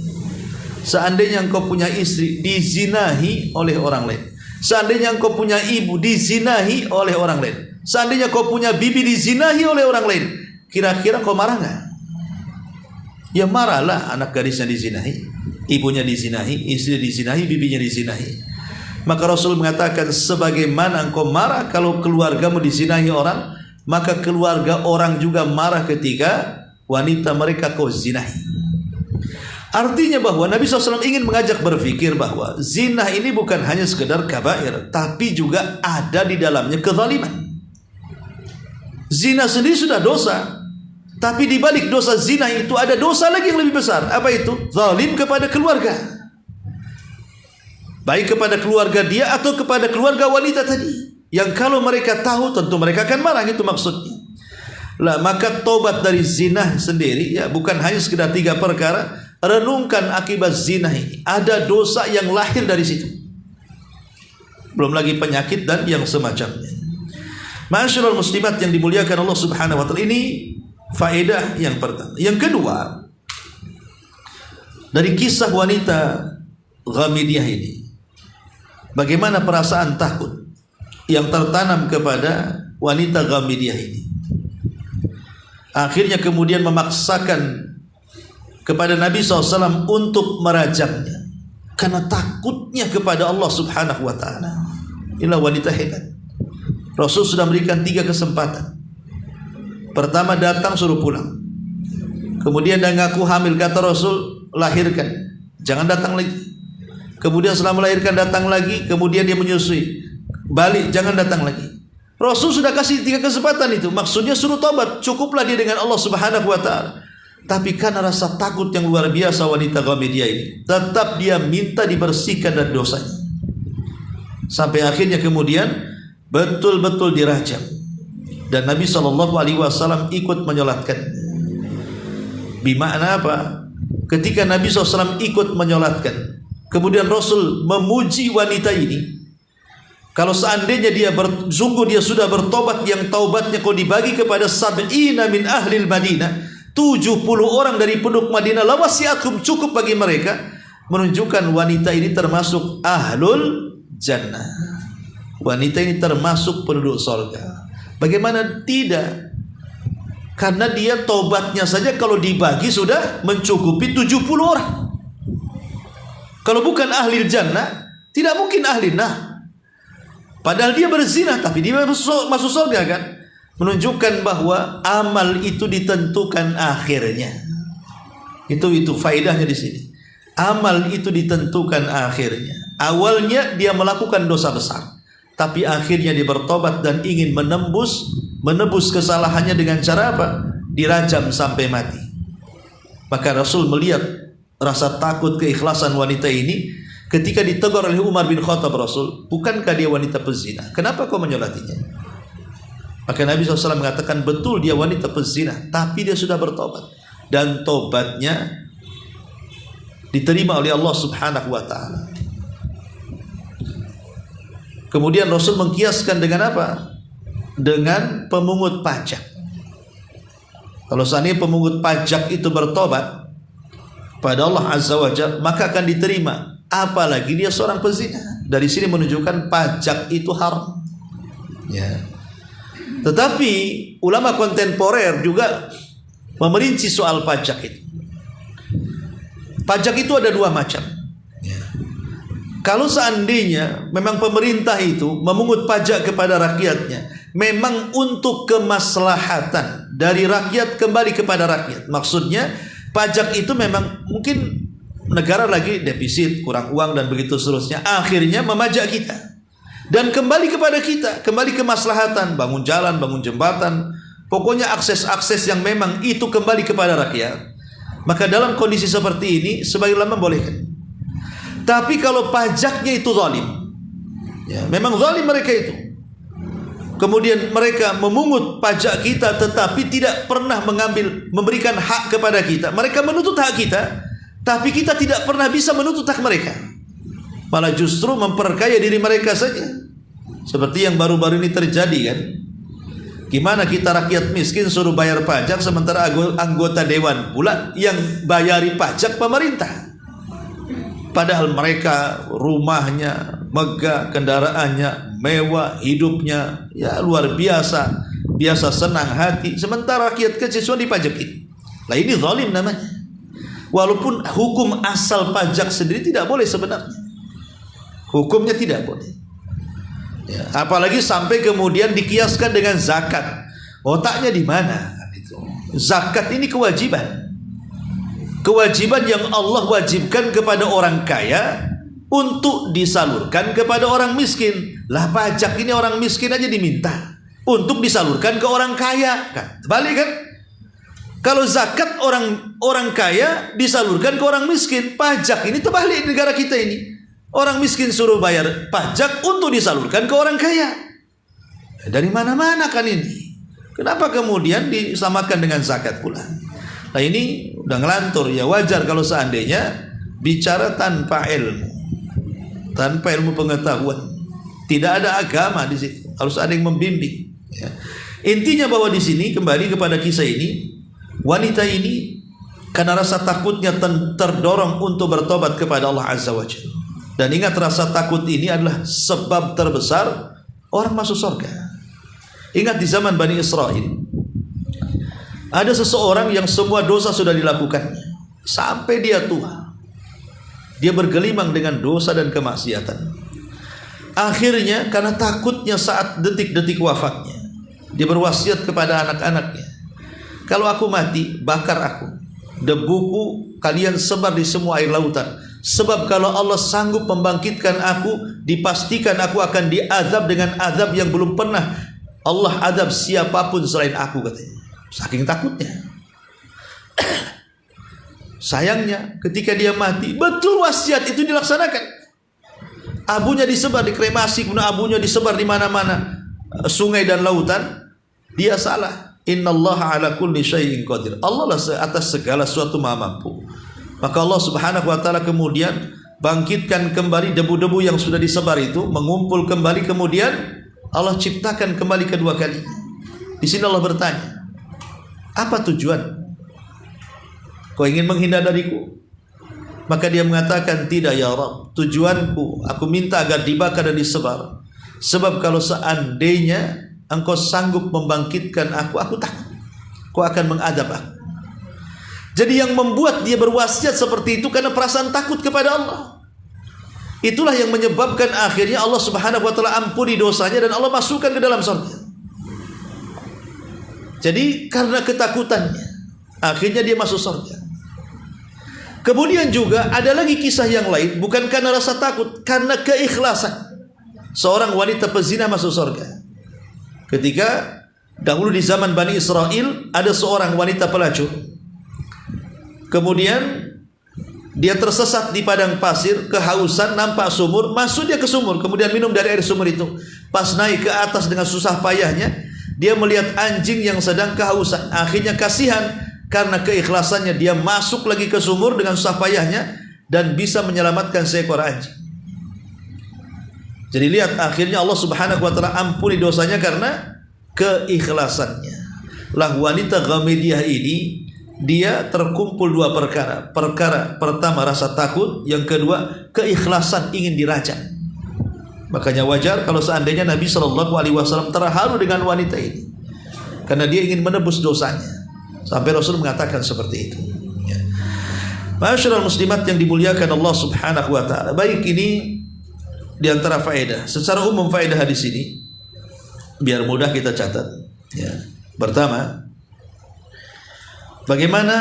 seandainya engkau punya istri dizinahi oleh orang lain, seandainya engkau punya ibu dizinahi oleh orang lain, seandainya kau punya bibi dizinahi oleh orang lain, kira-kira kau marah nggak? Ya marahlah, anak gadisnya dizinahi, ibunya dizinahi, istri dizinahi, bibinya dizinahi. Maka Rasul mengatakan, sebagaimana engkau marah kalau keluargamu dizinahi orang, maka keluarga orang juga marah ketika wanita mereka kau zinahi. Artinya bahwa Nabi SAW ingin mengajak berpikir bahwa zina ini bukan hanya sekedar kabair, tapi juga ada di dalamnya kezaliman. Zina sendiri sudah dosa, tapi di balik dosa zina itu ada dosa lagi yang lebih besar. Apa itu? Zalim kepada keluarga. Baik kepada keluarga dia atau kepada keluarga wanita tadi. Yang kalau mereka tahu tentu mereka akan marah, itu maksudnya. Lah, maka tobat dari zina sendiri ya bukan hanya sekedar 3 perkara. Renungkan akibat zina ini. Ada dosa yang lahir dari situ. Belum lagi penyakit dan yang semacamnya. Ma'asyiral muslimat yang dimuliakan Allah Subhanahu wa taala, ini faedah yang pertama. Yang kedua, dari kisah wanita Ghamidiyah ini, bagaimana perasaan takut yang tertanam kepada wanita Ghamidiyah ini. Akhirnya kemudian memaksakan kepada Nabi SAW untuk merajamnya karena takutnya kepada Allah Subhanahu wa ta'ala. Inilah wanita hebat. Rasul sudah memberikan 3 kesempatan. Pertama, datang suruh pulang. Kemudian dia ngaku hamil, kata Rasul, lahirkan, jangan datang lagi. Kemudian setelah melahirkan datang lagi, kemudian dia menyusui, balik, jangan datang lagi. Rasul sudah kasih 3 kesempatan itu. Maksudnya suruh tobat, cukuplah dia dengan Allah Subhanahu wa ta'ala. Tapi karena rasa takut yang luar biasa wanita Ghamidiyah ini, tetap dia minta dibersihkan dari dosanya. Sampai akhirnya kemudian betul-betul dirajam. Dan Nabi SAW ikut menyolatkan. Bimakna apa? Ketika Nabi SAW ikut menyolatkan, kemudian Rasul memuji wanita ini. Kalau seandainya sungguh dia sudah bertobat, yang taubatnya kau dibagi kepada sab'ina min ahlil Madinah, 70 orang dari penduduk Madinah, la wasi'akum, cukup bagi mereka, menunjukkan wanita ini termasuk ahlul jannah. Wanita ini termasuk penduduk surga. Bagaimana tidak? Karena dia taubatnya saja kalau dibagi sudah mencukupi 70 orang. Kalau bukan ahli jannah, tidak mungkin ahli nar. Padahal dia berzina tapi dia masuk surga kan? Menunjukkan bahwa amal itu ditentukan akhirnya. Itu faedahnya di sini. Amal itu ditentukan akhirnya. Awalnya dia melakukan dosa besar, tapi akhirnya dia bertobat dan ingin menebus kesalahannya dengan cara apa? Dirajam sampai mati. Maka Rasul melihat rasa takut, keikhlasan wanita ini ketika ditegur oleh Umar bin Khattab. Rasul, bukankah dia wanita pezina? Kenapa kau menyolatinya? Maka Nabi SAW mengatakan, betul dia wanita pezina, tapi dia sudah bertobat. Dan tobatnya diterima oleh Allah Subhanahu wa ta'ala. Kemudian Rasul mengkiaskan dengan apa? Dengan pemungut pajak. Kalau seandainya pemungut pajak itu bertobat pada Allah Azza wa Jalla, maka akan diterima. Apalagi dia seorang pezina. Dari sini menunjukkan pajak itu haram. Ya. Tetapi ulama kontemporer juga memerinci soal pajak itu. Pajak itu ada 2 macam. Kalau seandainya memang pemerintah itu memungut pajak kepada rakyatnya, memang untuk kemaslahatan dari rakyat kembali kepada rakyat. Maksudnya pajak itu memang mungkin negara lagi defisit, kurang uang dan begitu seterusnya. Akhirnya memajak kita. Dan kembali kepada kita, kembali kemaslahatan, bangun jalan, bangun jembatan, pokoknya akses-akses yang memang itu kembali kepada rakyat. Maka dalam kondisi seperti ini sebagai ulama membolehkan. Tapi kalau pajaknya itu zalim, ya, memang zalim mereka itu. Kemudian mereka memungut pajak kita tetapi tidak pernah memberikan hak kepada kita. Mereka menuntut hak kita, tapi kita tidak pernah bisa menuntut hak mereka. Malah justru memperkaya diri mereka saja. Seperti yang baru-baru ini terjadi kan. Gimana kita rakyat miskin suruh bayar pajak, sementara anggota dewan pula yang bayari pajak pemerintah. Padahal mereka rumahnya megah, kendaraannya mewah, hidupnya ya luar biasa, biasa senang hati. Sementara rakyat kecil cuma dipajakin. Lah ini zalim namanya. Walaupun hukum asal pajak sendiri tidak boleh sebenarnya. Hukumnya tidak boleh. Ya, apalagi sampai kemudian dikiaskan dengan zakat. Otaknya di mana? Zakat ini kewajiban. kewajiban yang Allah wajibkan kepada orang kaya untuk disalurkan kepada orang miskin. Lah pajak ini orang miskin aja diminta untuk disalurkan ke orang kaya, kan? Balik kan? Kalau zakat orang kaya disalurkan ke orang miskin, pajak ini terbalik di negara kita ini. Orang miskin suruh bayar pajak untuk disalurkan ke orang kaya. Dari mana-mana kan ini? Kenapa kemudian disamakan dengan zakat pula? Nah ini udah ngelantur, ya wajar kalau seandainya bicara tanpa ilmu. Tanpa ilmu pengetahuan, tidak ada agama di situ, harus ada yang membimbing. Ya. Intinya bahwa di sini kembali kepada kisah ini, wanita ini karena rasa takutnya terdorong untuk bertobat kepada Allah Azza wa Jalla. Dan ingat, rasa takut ini adalah sebab terbesar orang masuk surga. Ingat di zaman Bani Israel, ada seseorang yang semua dosa sudah dilakukannya sampai dia tua. Dia bergelimang dengan dosa dan kemaksiatan. Akhirnya karena takutnya saat detik-detik wafatnya, dia berwasiat kepada anak-anaknya, kalau aku mati, bakar aku, debuku kalian sebar di semua air lautan. Sebab kalau Allah sanggup membangkitkan aku, dipastikan aku akan diazab dengan azab yang belum pernah Allah azab siapapun selain aku, katanya. Saking takutnya. Sayangnya ketika dia mati, betul wasiat itu dilaksanakan. Abunya disebar, dikremasi, kemudian abunya disebar di mana-mana, sungai dan lautan. Dia salah. Innallaha ala kulli syai'in qadir. Allah lah atas segala sesuatu maha mampu. Maka Allah Subhanahu wa taala kemudian bangkitkan kembali debu-debu yang sudah disebar itu, mengumpul kembali, kemudian Allah ciptakan kembali kedua kali. Di sini Allah bertanya, apa tujuan? Kau ingin menghindar dariku? Maka dia mengatakan, tidak ya Rabb, tujuanku, aku minta agar dibakar dan disebar. Sebab kalau seandainya engkau sanggup membangkitkan aku takut kau akan mengadab aku. Jadi yang membuat dia berwasiat seperti itu karena perasaan takut kepada Allah. Itulah yang menyebabkan akhirnya Allah Subhanahu wa taala ampuni dosanya dan Allah masukkan ke dalam surga. Jadi karena ketakutannya, akhirnya dia masuk surga. Kemudian juga ada lagi kisah yang lain, bukan karena rasa takut, karena keikhlasan. Seorang wanita pezina masuk surga. Ketika dahulu di zaman Bani Israel, ada seorang wanita pelacur. Kemudian dia tersesat di padang pasir, kehausan, nampak sumur, masuk dia ke sumur, kemudian minum dari air sumur itu. Pas naik ke atas dengan susah payahnya, dia melihat anjing yang sedang kehausan. Akhirnya kasihan, karena keikhlasannya dia masuk lagi ke sumur dengan susah payahnya dan bisa menyelamatkan seekor anjing. Jadi lihat, akhirnya Allah Subhanahu wa taala ampuni dosanya karena keikhlasannya. Lah wanita Ghamidiyah ini, dia terkumpul dua perkara. Perkara pertama rasa takut, yang kedua keikhlasan ingin dirajam. Makanya wajar kalau seandainya Nabi SAW terharu dengan wanita ini, karena dia ingin menebus dosanya. Sampai Rasul mengatakan seperti itu. Ya. Masyaallah muslimat yang dimuliakan Allah Subhanahu wa taala. Baik, ini di antara faedah. Secara umum faedah hadis ini biar mudah kita catat. Ya. Pertama, bagaimana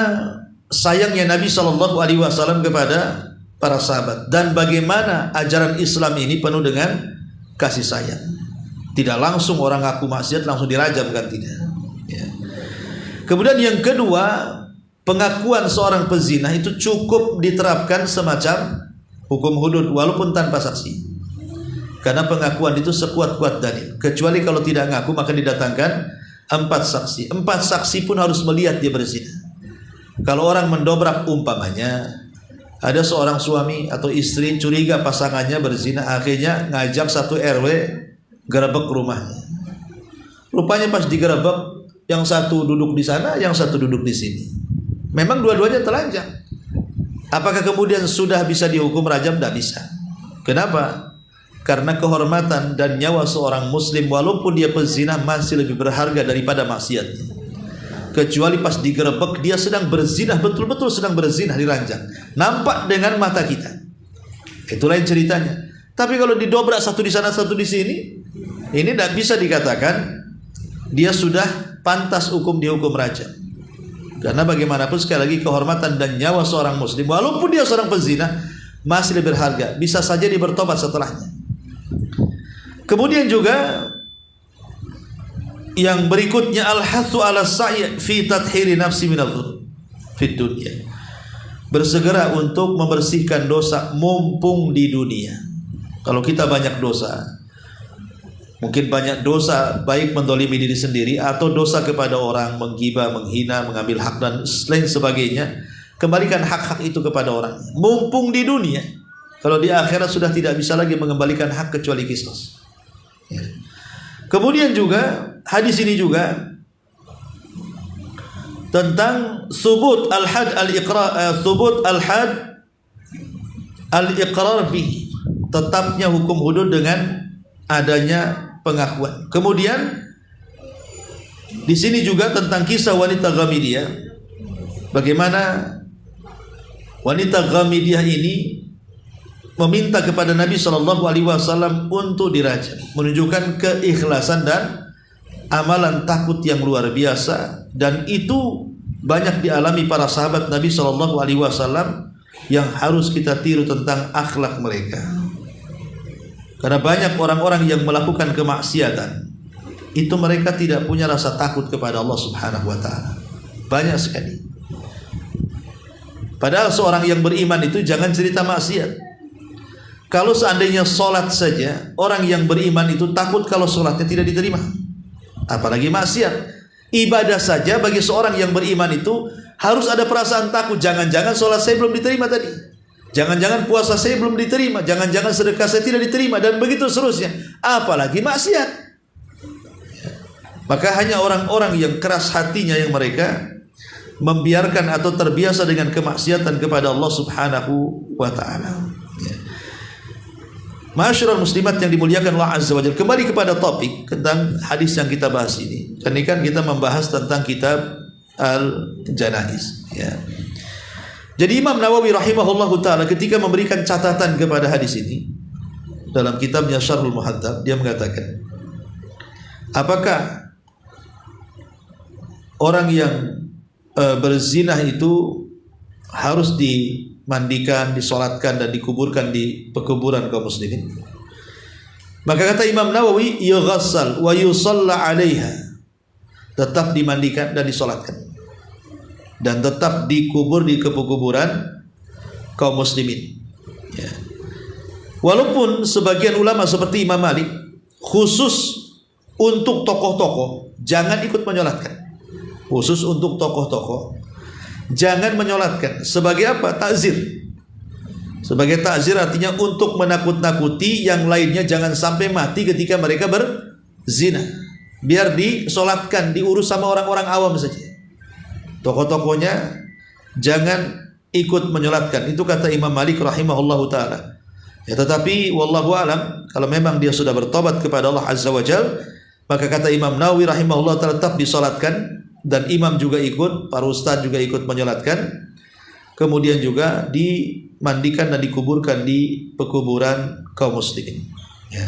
sayangnya Nabi SAW kepada para sahabat, dan bagaimana ajaran Islam ini penuh dengan kasih sayang. Tidak langsung orang ngaku maksiat langsung dirajam, kan, tidak. Ya. Kemudian yang kedua, pengakuan seorang pezina itu cukup diterapkan semacam hukum hudud walaupun tanpa saksi. Karena pengakuan itu sekuat-kuat dalil. Kecuali kalau tidak ngaku maka didatangkan 4 saksi. 4 saksi pun harus melihat dia berzina. Kalau orang mendobrak, umpamanya ada seorang suami atau istri curiga pasangannya berzina, akhirnya ngajak satu RW gerebek rumahnya. Rupanya pas digerebek, yang satu duduk di sana, yang satu duduk di sini. Memang dua-duanya telanjang. Apakah kemudian sudah bisa dihukum rajam? Tidak bisa. Kenapa? Karena kehormatan dan nyawa seorang muslim walaupun dia pezina masih lebih berharga daripada maksiatnya. Kecuali pas digerebek dia sedang berzina, betul-betul sedang berzina di ranjang, nampak dengan mata kita. Itu lain ceritanya. Tapi kalau didobrak satu di sana satu di sini, ini tidak bisa dikatakan dia sudah pantas dihukum rajam. Karena bagaimanapun sekali lagi kehormatan dan nyawa seorang muslim walaupun dia seorang pezina masih lebih berharga, bisa saja dia bertobat setelahnya. Kemudian juga yang berikutnya al-hathu ala sa'i fi tathhiri nafsi minal dhunub fi dunya. Bersegera untuk membersihkan dosa mumpung di dunia. Kalau kita banyak dosa, mungkin banyak dosa baik mendolimi diri sendiri atau dosa kepada orang, menggibah, menghina, mengambil hak dan lain sebagainya, kembalikan hak-hak itu kepada orang mumpung di dunia. Kalau di akhirat sudah tidak bisa lagi mengembalikan hak kecuali qisas. Ya. Kemudian juga hadis ini juga tentang subut al-had al-iqrar, subut al-had al-iqrar bihi, tetapnya hukum hudud dengan adanya pengakuan. Kemudian di sini juga tentang kisah wanita Ghamidiyah, bagaimana wanita Ghamidiyah ini meminta kepada Nabi SAW untuk dirajam, menunjukkan keikhlasan dan amalan takut yang luar biasa, dan itu banyak dialami para sahabat Nabi SAW yang harus kita tiru tentang akhlak mereka. Karena banyak orang-orang yang melakukan kemaksiatan itu mereka tidak punya rasa takut kepada Allah Subhanahu wa taala. Banyak sekali. Padahal seorang yang beriman itu jangan cerita maksiat. Kalau seandainya sholat saja, orang yang beriman itu takut kalau sholatnya tidak diterima, apalagi maksiat. Ibadah saja bagi seorang yang beriman itu harus ada perasaan takut. Jangan-jangan sholat saya belum diterima tadi, jangan-jangan puasa saya belum diterima, jangan-jangan sedekah saya tidak diterima, dan begitu seterusnya. Apalagi maksiat. Maka hanya orang-orang yang keras hatinya yang mereka membiarkan atau terbiasa dengan kemaksiatan kepada Allah Subhanahu wa ta'ala. Ma'asyiral muslimat yang dimuliakan Allah Azza wa Jalla, kembali kepada topik tentang hadis yang kita bahas ini. Ini kan kita membahas tentang kitab Al-Janaiz, ya. Jadi Imam Nawawi rahimahullahu taala ketika memberikan catatan kepada hadis ini dalam kitabnya Syarhul Muhadzab, dia mengatakan, apakah orang yang berzinah itu harus dimandikan, disolatkan dan dikuburkan di pekuburan kaum muslimin? Maka kata Imam Nawawi, yughassal wa yusalla 'alaiha, tetap dimandikan dan disolatkan dan tetap dikubur di pekuburan kaum muslimin, ya. Walaupun sebagian ulama seperti Imam Malik khusus untuk tokoh-tokoh jangan ikut menyolatkan. Khusus untuk tokoh-tokoh jangan menyolatkan. Sebagai apa? Takzir. Sebagai takzir artinya untuk menakut-nakuti yang lainnya jangan sampai mati ketika mereka berzina. Biar disolatkan, diurus sama orang-orang awam saja. Tokoh-tokohnya jangan ikut menyolatkan. Itu kata Imam Malik rahimahullahu ta'ala. Ya, tetapi wallahu alam, kalau memang dia sudah bertobat kepada Allah Azza wa Jalla, maka kata Imam Nawawi rahimahullah ta'ala tetap disolatkan, dan imam juga ikut, para ustadz juga ikut menyolatkan. Kemudian juga dimandikan dan dikuburkan di pekuburan kaum muslimin, ya.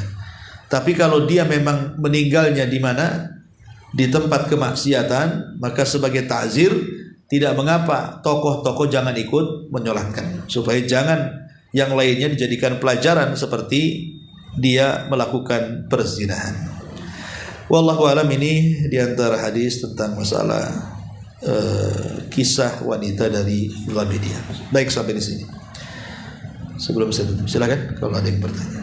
Tapi kalau dia memang meninggalnya di mana? Di tempat kemaksiatan, maka sebagai takzir tidak mengapa tokoh-tokoh jangan ikut menyolatkan, supaya jangan yang lainnya dijadikan pelajaran seperti dia melakukan perzinahan. Wallahu alam, ini diantara hadis tentang masalah kisah wanita dari Ghamidiyah. Baik, sampai di sini. Sebelum saya tutup, silakan kalau ada yang bertanya.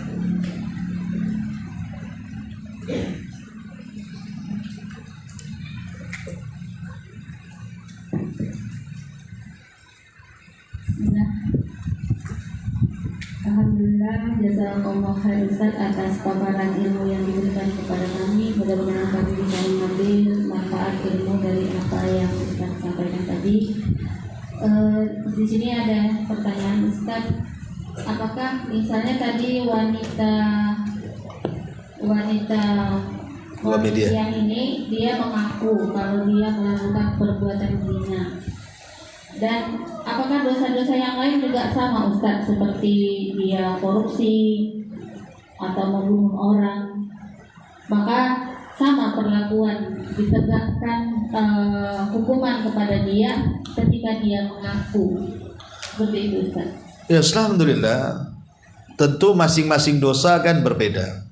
Alhamdulillah, jazakallahu khairan Ustaz atas paparan ilmu yang diberikan kepada kami. Mudah-mudahan kami bisa mengambil manfaat ilmu dari apa yang Ustaz sampaikan tadi. Di sini ada pertanyaan Ustaz, apakah misalnya tadi wanita yang ini dia mengaku kalau dia melakukan perbuatan zina, dan apakah dosa-dosa yang lain juga sama Ustaz, seperti dia korupsi atau membunuh orang? Maka sama perlakuan ditegakkan hukuman kepada dia ketika dia mengaku seperti itu Ustaz? Ya, alhamdulillah. Tentu masing-masing dosa kan berbeda.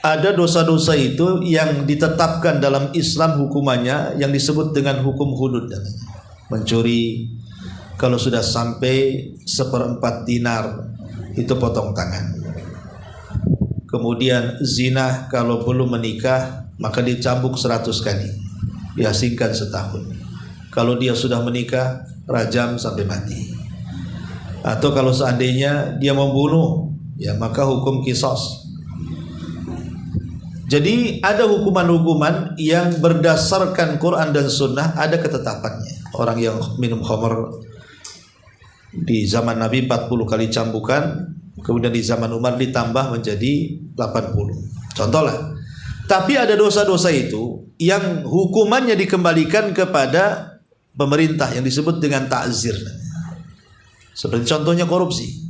Ada dosa-dosa itu yang ditetapkan dalam Islam hukumannya yang disebut dengan hukum hudud. Mencuri, kalau sudah sampai 1/4 dinar itu potong tangan. Kemudian zina, kalau belum menikah maka dicambuk 100 kali, diasingkan setahun. Kalau dia sudah menikah, rajam sampai mati. Atau kalau seandainya dia membunuh, ya maka hukum qisas. Jadi ada hukuman-hukuman yang berdasarkan Quran dan Sunnah, ada ketetapannya. Orang yang minum khamr di zaman Nabi 40 kali cambukan, kemudian di zaman Umar ditambah menjadi 80. Contohlah. Tapi ada dosa-dosa itu yang hukumannya dikembalikan kepada pemerintah yang disebut dengan ta'zir. Seperti contohnya korupsi.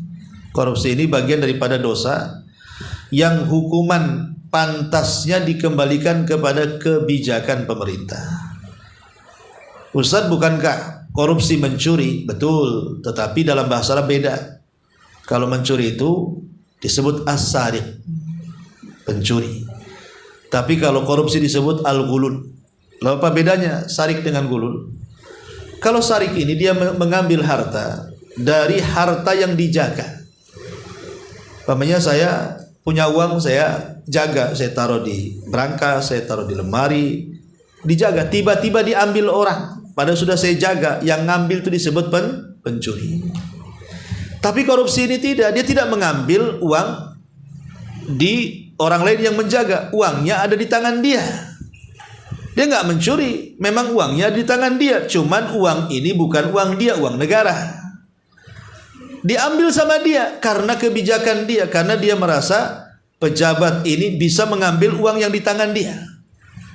Korupsi ini bagian daripada dosa yang hukuman pantasnya dikembalikan kepada kebijakan pemerintah. Ustaz, bukankah korupsi mencuri? Betul, tetapi dalam bahasa Arab beda. Kalau mencuri itu disebut as-sariq, pencuri. Tapi kalau korupsi disebut al-ghulul. Lalu apa bedanya sarik dengan gulul? Kalau sarik ini dia mengambil harta dari harta yang dijaga. Umpamanya saya punya uang, saya jaga, saya taruh di berangkas, saya taruh di lemari, dijaga, tiba-tiba diambil orang, padahal sudah saya jaga. Yang ngambil itu disebut pencuri. Tapi korupsi ini tidak, dia tidak mengambil uang di orang lain yang menjaga, uangnya ada di tangan dia. Dia nggak mencuri, memang uangnya di tangan dia, cuman uang ini bukan uang dia, uang negara. Diambil sama dia karena kebijakan dia, karena dia merasa pejabat ini bisa mengambil uang yang di tangan dia.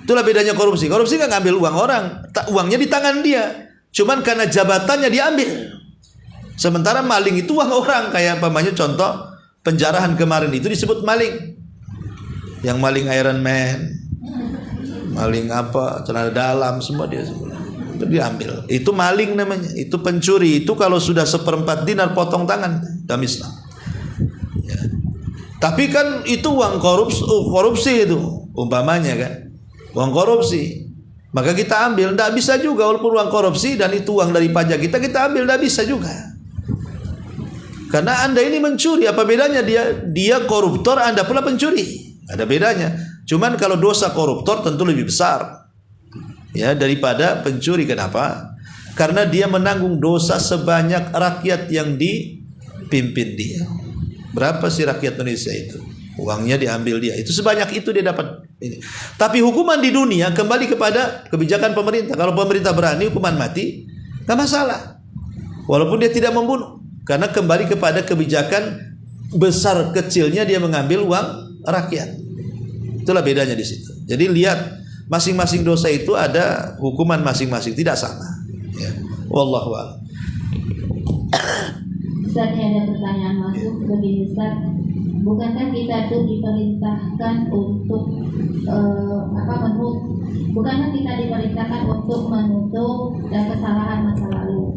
Itulah bedanya korupsi. Korupsi nggak ngambil uang orang, uangnya di tangan dia, cuman karena jabatannya diambil. Sementara maling itu uang orang, kayak umpamanya contoh penjarahan kemarin itu disebut maling. Yang maling Iron Man, maling apa, celana dalam, semua dia semua itu diambil. Itu maling namanya, itu pencuri. Itu kalau sudah 1/4 dinar potong tangan dalam Islam. Ya. Tapi kan itu uang korupsi itu, umpamanya kan, uang korupsi. Maka kita ambil, tidak bisa juga walaupun uang korupsi dan itu uang dari pajak kita ambil, tidak bisa juga. Karena Anda ini mencuri, apa bedanya dia koruptor, Anda pula pencuri? Ada bedanya. Cuman kalau dosa koruptor tentu lebih besar ya daripada pencuri. Kenapa? Karena dia menanggung dosa sebanyak rakyat yang dipimpin dia. Berapa sih rakyat Indonesia itu? Uangnya diambil dia. Itu sebanyak itu dia dapat ini. Tapi hukuman di dunia kembali kepada kebijakan pemerintah. Kalau pemerintah berani hukuman mati, enggak masalah. Walaupun dia tidak membunuh. Karena kembali kepada kebijakan besar kecilnya dia mengambil uang rakyat. Itulah bedanya di situ. Jadi lihat masing-masing dosa itu ada hukuman masing-masing, tidak sama. Ya. Wallahu a'lam. Ustaz, ada pertanyaan masuk begini Ustaz. Bukankah kita tuh diperintahkan untuk bukankah kita diperintahkan untuk menutup kesalahan masa lalu?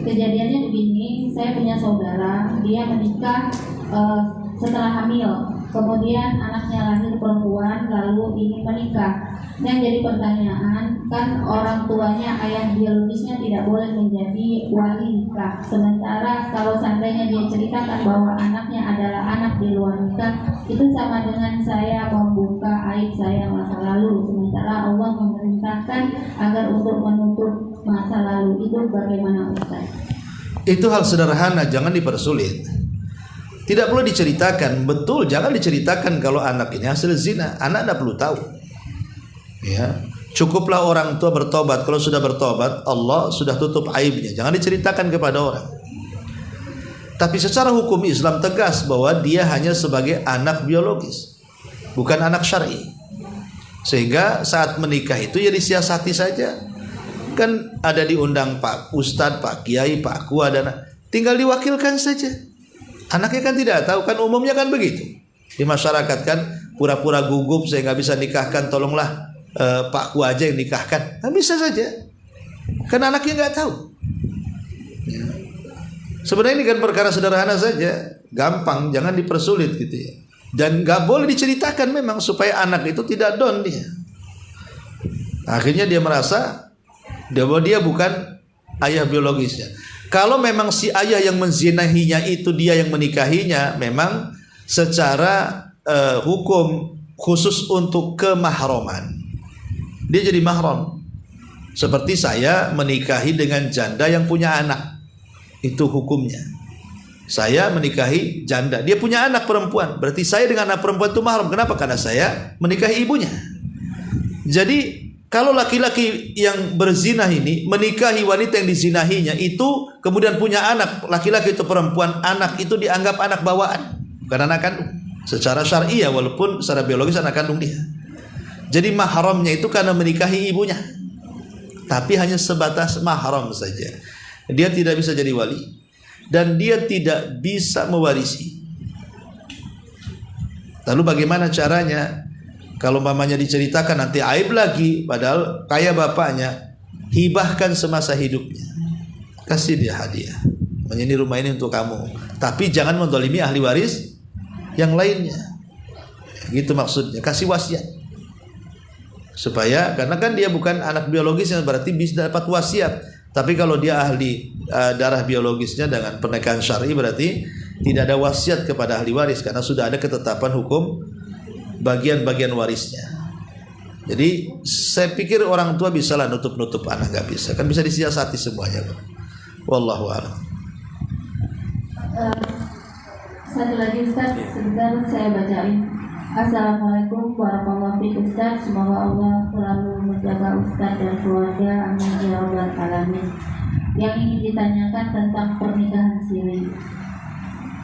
Kejadiannya begini, saya punya saudara, dia menikah setelah hamil, kemudian anaknya lahir perempuan, lalu ingin menikah. Yang jadi pertanyaan, kan orang tuanya, ayah biologisnya tidak boleh menjadi wali nikah. Sementara kalau seandainya dia ceritakan bahwa anaknya adalah anak di luar nikah, itu sama dengan saya membuka aib saya masa lalu. Sementara Allah memerintahkan agar untuk menutup masa lalu. Itu bagaimana Ustaz? Itu hal sederhana, jangan dipersulit. Tidak perlu diceritakan, betul, jangan diceritakan kalau anak ini hasil zina. Anak tidak perlu tahu. Ya, cukuplah orang tua bertobat. Kalau sudah bertobat, Allah sudah tutup aibnya. Jangan diceritakan kepada orang. Tapi secara hukum Islam tegas bahwa dia hanya sebagai anak biologis, bukan anak syar'i. Sehingga saat menikah itu ya disiasati saja. Kan ada diundang Pak Ustadz, Pak Kiai, Pak Kua, dan tinggal diwakilkan saja. Anaknya kan tidak tahu, kan umumnya kan begitu. Di masyarakat kan pura-pura gugup, saya nggak bisa nikahkan, tolonglah Pakku aja yang nikahkan. Nah, bisa saja, karena anaknya nggak tahu. Ya. Sebenarnya ini kan perkara sederhana saja, gampang, jangan dipersulit gitu ya. Dan nggak boleh diceritakan memang supaya anak itu tidak down dia. Akhirnya dia merasa bahwa dia bukan ayah biologisnya. Kalau memang si ayah yang menzinahinya itu dia yang menikahinya, memang secara hukum khusus untuk kemahroman, dia jadi mahram. Seperti saya menikahi dengan janda yang punya anak, itu hukumnya. Saya menikahi janda, dia punya anak perempuan, berarti saya dengan anak perempuan itu mahram. Kenapa? Karena saya menikahi ibunya. Jadi kalau laki-laki yang berzina ini menikahi wanita yang dizinahinya itu, kemudian punya anak, laki-laki itu perempuan, anak itu dianggap anak bawaan, bukan anak kandung. Secara syariah, walaupun secara biologis anak kandung dia. Jadi mahramnya itu karena menikahi ibunya, tapi hanya sebatas mahram saja. Dia tidak bisa jadi wali, dan dia tidak bisa mewarisi. Lalu bagaimana caranya? Kalau mamanya diceritakan nanti aib lagi, padahal kaya bapaknya, hibahkan semasa hidupnya, kasih dia hadiah, ini rumah ini untuk kamu, tapi jangan menzalimi ahli waris yang lainnya. Gitu maksudnya, kasih wasiat supaya, karena kan dia bukan anak biologisnya, berarti bisa dapat wasiat. Tapi kalau dia ahli darah biologisnya dengan pernikahan syar'i, berarti tidak ada wasiat kepada ahli waris karena sudah ada ketetapan hukum bagian-bagian warisnya. Jadi saya pikir orang tua bisa lah nutup-nutup anak, nggak bisa kan, bisa disiasati semuanya. Wallahu a'lam. Satu lagi Ustaz, sebentar saya bacain. Assalamualaikum warahmatullahi wabarakatuh Ustaz. Semoga Allah selalu menjaga Ustaz dan keluarga, amin ya rabbal alamin. Yang ingin ditanyakan tentang pernikahan siri.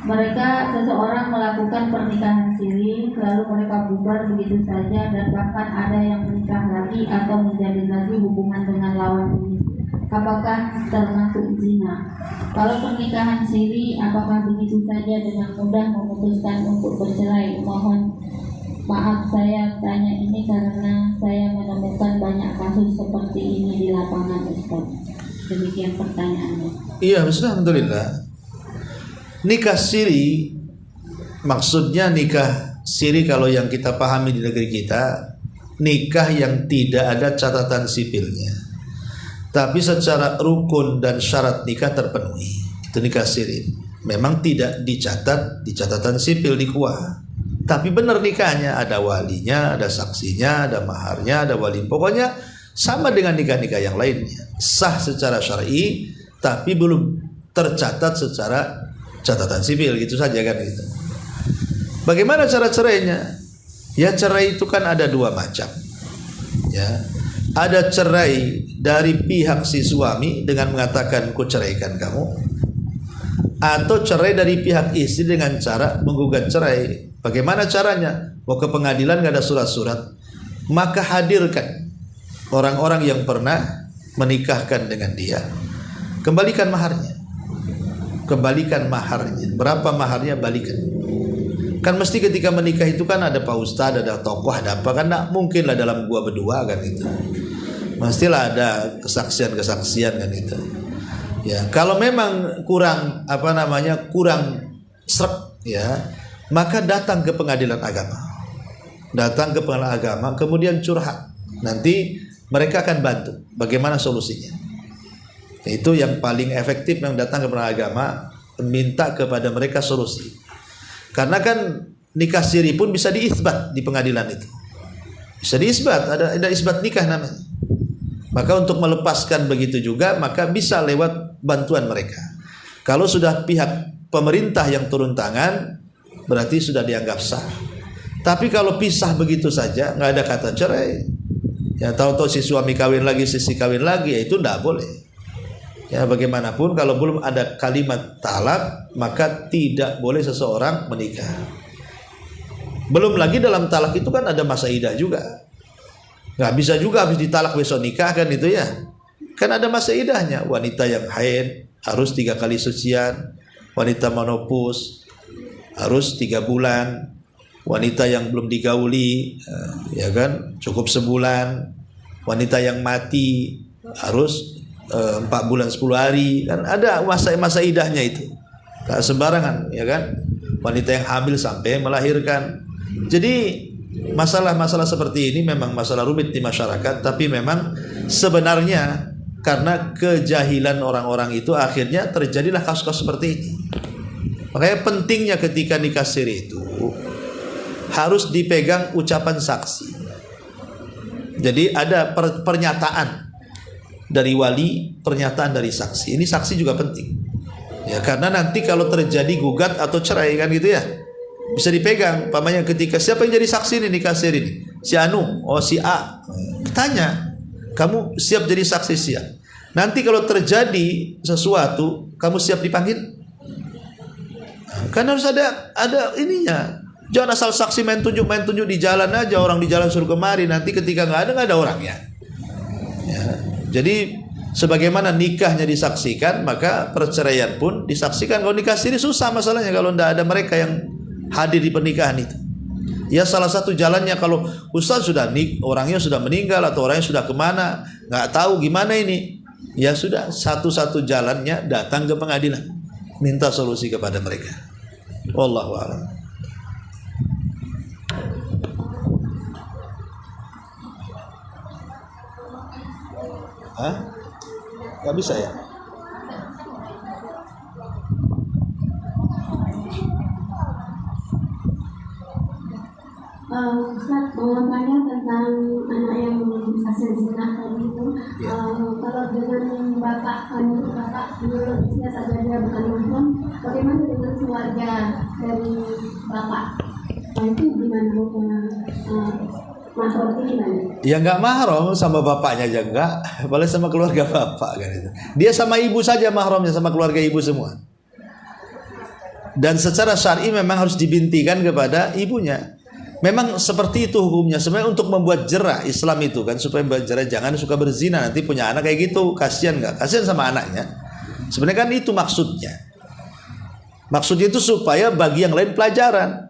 Seseorang melakukan pernikahan siri, lalu mereka bubar begitu saja, dan bahkan ada yang menikah lagi atau menjalin lagi hubungan dengan lawan jenis. Apakah termasuk zina? Kalau pernikahan siri, apakah begitu saja dengan mudah memutuskan untuk bercerai? Mohon maaf saya tanya ini karena saya menemukan banyak kasus seperti ini di lapangan Ustaz. Demikian pertanyaannya. Iya, alhamdulillah. Nikah siri, maksudnya nikah siri kalau yang kita pahami di negeri kita, nikah yang tidak ada catatan sipilnya, tapi secara rukun dan syarat nikah terpenuhi, itu nikah siri. Memang tidak dicatat di catatan sipil di KUA, tapi benar nikahnya, ada walinya, ada saksinya, ada maharnya, ada wali, pokoknya sama dengan nikah-nikah yang lainnya, sah secara syar'i, tapi belum tercatat secara catatan sipil, gitu saja kan gitu. Bagaimana cara cerainya? Ya, cerai itu kan ada dua macam. Ya, ada cerai dari pihak si suami dengan mengatakan ku ceraikan kamu, atau cerai dari pihak istri dengan cara menggugat cerai. Bagaimana caranya? Mau ke pengadilan nggak ada surat-surat, maka hadirkan orang-orang yang pernah menikahkan dengan dia, kembalikan maharnya. Kembalikan maharnya. Berapa maharnya, balikan. Kan mesti ketika menikah itu kan ada pak ustad, ada tokoh, ada apa, kan tidak mungkin lah dalam gua berdua kan itu. Mestilah ada kesaksian-kesaksian kan itu. Ya, kalau memang kurang kurang srek ya, maka datang ke pengadilan agama. Datang ke pengadilan agama, kemudian curhat. Nanti mereka akan bantu bagaimana solusinya. Itu yang paling efektif, yang datang kepada agama, minta kepada mereka solusi. Karena kan nikah siri pun bisa diisbat di pengadilan itu. Bisa diisbat, ada isbat nikah namanya. Maka untuk melepaskan begitu juga, maka bisa lewat bantuan mereka. Kalau sudah pihak pemerintah yang turun tangan, berarti sudah dianggap sah. Tapi kalau pisah begitu saja, nggak ada kata cerai, ya tahu-tahu si suami kawin lagi, si kawin lagi, ya itu nggak boleh. Ya, bagaimanapun kalau belum ada kalimat talak, maka tidak boleh seseorang menikah. Belum lagi dalam talak itu kan ada masa idah juga. Nggak bisa juga habis ditalak besok nikah kan itu ya. Kan ada masa idahnya. Wanita yang haid harus 3 kali sucian, wanita menopause harus 3 bulan, wanita yang belum digauli, ya kan, cukup sebulan. Wanita yang mati harus 4 bulan 10 hari, kan ada masa idahnya itu. Tak sembarangan, ya kan. Wanita yang hamil sampai melahirkan. Jadi masalah-masalah seperti ini memang masalah rumit di masyarakat, tapi memang sebenarnya karena kejahilan orang-orang itu akhirnya terjadilah kasus-kasus seperti ini. Makanya pentingnya ketika nikah siri itu harus dipegang ucapan saksi. Jadi ada pernyataan dari wali, pernyataan dari saksi. Ini saksi juga penting. Ya, karena nanti kalau terjadi gugat atau cerai kan gitu ya, bisa dipegang. Pamannya ketika siapa yang jadi saksi ini nikah siri ini? Si Anu, oh si A. Tanya, kamu siap jadi saksi? Siap. Nanti kalau terjadi sesuatu, kamu siap dipanggil? Kan harus ada ininya. Jangan asal saksi main tunjuk di jalan aja, orang di jalan suruh kemari, nanti ketika nggak ada orangnya. Ya. Jadi sebagaimana nikahnya disaksikan, maka perceraian pun disaksikan. Kalau nikah siri susah masalahnya kalau tidak ada mereka yang hadir di pernikahan itu. Ya salah satu jalannya kalau ustaz sudah orangnya sudah meninggal atau orangnya sudah kemana, nggak tahu gimana ini. Ya sudah, satu-satu jalannya datang ke pengadilan, minta solusi kepada mereka. Wallahu a'lam. Hah? Gak bisa ya? Ustaz, mau tanya tentang anak yang hasil zina tadi itu. Kalau dengan bapak biologisnya saja dia bukan mahram, bagaimana dengan keluarga dari bapak? Nah, itu gimana mahram ini kan? Ya nggak mahram sama bapaknya aja enggak, apalagi sama keluarga bapak kan itu. Dia sama ibu saja mahramnya, sama keluarga ibu semua. Dan secara syar'i memang harus dibintikan kepada ibunya. Memang seperti itu hukumnya. Sebenarnya untuk membuat jerah Islam itu kan, supaya membuat jerah jangan suka berzina, nanti punya anak kayak gitu, kasihan nggak? Kasihan sama anaknya. Sebenarnya kan itu maksudnya. Maksudnya itu supaya bagi yang lain pelajaran.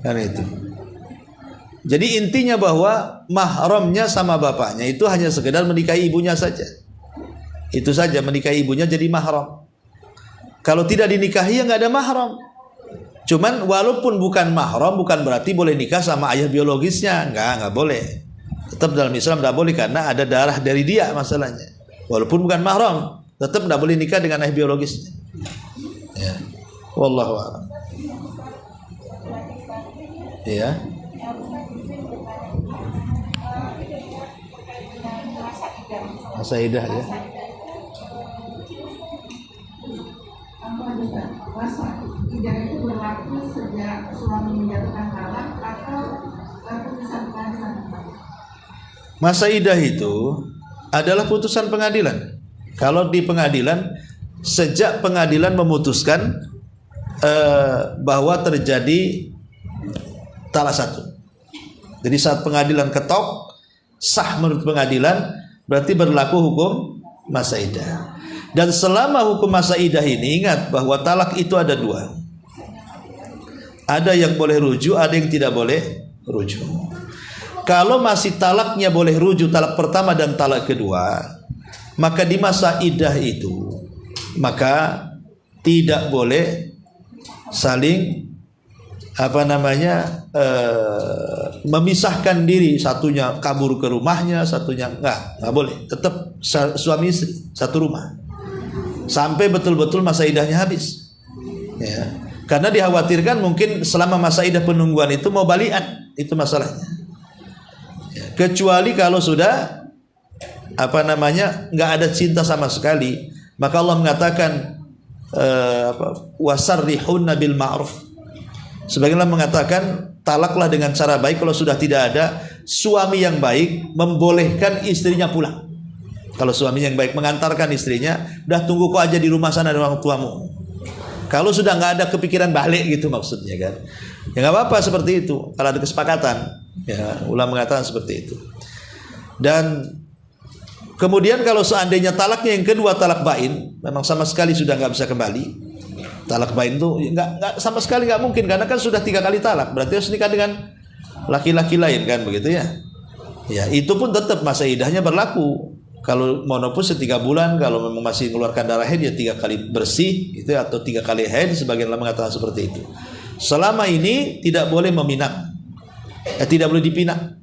Kan itu. Jadi intinya bahwa mahramnya sama bapaknya itu hanya sekedar menikahi ibunya saja. Itu saja, menikahi ibunya jadi mahram. Kalau tidak dinikahi ya nggak ada mahram. Cuman walaupun bukan mahram bukan berarti boleh nikah sama ayah biologisnya, nggak boleh. Tetap dalam Islam nggak boleh karena ada darah dari dia masalahnya. Walaupun bukan mahram, tetap nggak boleh nikah dengan ayah biologisnya. Ya, wallahu a'lam. Ya. Masa idah ya. Masa idah itu berlaku sejak suami menjatuhkan talak atau putusan pengadilan? Masa idah itu adalah putusan pengadilan. Kalau di pengadilan, sejak pengadilan memutuskan bahwa terjadi talak satu. Jadi saat pengadilan ketok, sah menurut pengadilan, berarti berlaku hukum masa idah. Dan selama hukum masa idah ini, ingat bahwa talak itu ada dua. Ada yang boleh rujuk, ada yang tidak boleh rujuk. Kalau masih talaknya boleh rujuk, talak pertama dan talak kedua, maka di masa idah itu, maka tidak boleh saling memisahkan diri, satunya kabur ke rumahnya, satunya enggak boleh, tetap suami istri satu rumah sampai betul-betul masa idahnya habis ya. Karena dikhawatirkan mungkin selama masa idah penungguan itu mau balian, itu masalahnya ya. Kecuali kalau sudah enggak ada cinta sama sekali, maka Allah mengatakan wasarrihunna bil ma'ruf. Sebagaimana mengatakan talaklah dengan cara baik. Kalau sudah tidak ada suami yang baik, membolehkan istrinya pulang. Kalau suami yang baik mengantarkan istrinya, udah tunggu kok aja di rumah sana dengan orang tuamu. Kalau sudah nggak ada kepikiran balik gitu maksudnya kan, ya nggak apa-apa seperti itu. Kalau ada kesepakatan, ya ulama mengatakan seperti itu. Dan kemudian kalau seandainya talaknya yang kedua talak bain, memang sama sekali sudah nggak bisa kembali, Talak bain itu nggak sama sekali nggak mungkin, karena kan sudah 3 kali talak, berarti harus nikah dengan laki-laki lain kan, begitu ya. Ya itu pun tetap masa iddahnya berlaku. Kalau menopause 3 bulan, kalau memang masih mengeluarkan darah haid ya 3 kali bersih itu, atau 3 kali haid, sebagian ulama mengatakan seperti itu. Selama ini tidak boleh meminang, tidak boleh dipinang,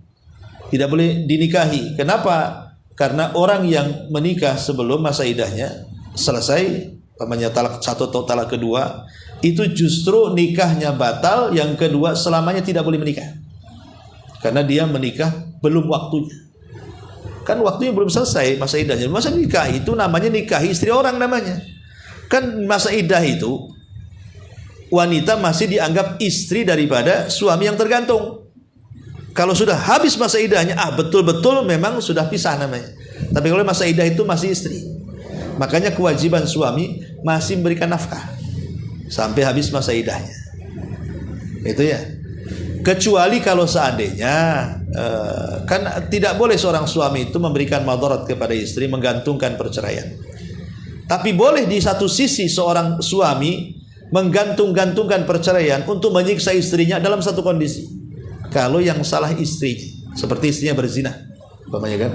tidak boleh dinikahi. Kenapa? Karena orang yang menikah sebelum masa iddahnya selesai, namanya talak 1 atau talak kedua, itu justru nikahnya batal. Yang kedua, selamanya tidak boleh menikah, karena dia menikah belum waktunya. Kan waktunya belum selesai masa iddahnya. Masa nikah itu namanya nikahi istri orang namanya. Kan masa iddah itu wanita masih dianggap istri daripada suami yang tergantung. Kalau sudah habis masa iddahnya, betul-betul memang sudah pisah namanya. Tapi kalau masa iddah itu masih istri, makanya kewajiban suami masih memberikan nafkah sampai habis masa iddahnya. Itu ya. Kecuali kalau seandainya kan tidak boleh seorang suami itu memberikan madarat kepada istri, menggantungkan perceraian. Tapi boleh di satu sisi seorang suami menggantung-gantungkan perceraian untuk menyiksa istrinya dalam satu kondisi. Kalau yang salah istrinya, seperti istrinya berzina, umpamanya kan.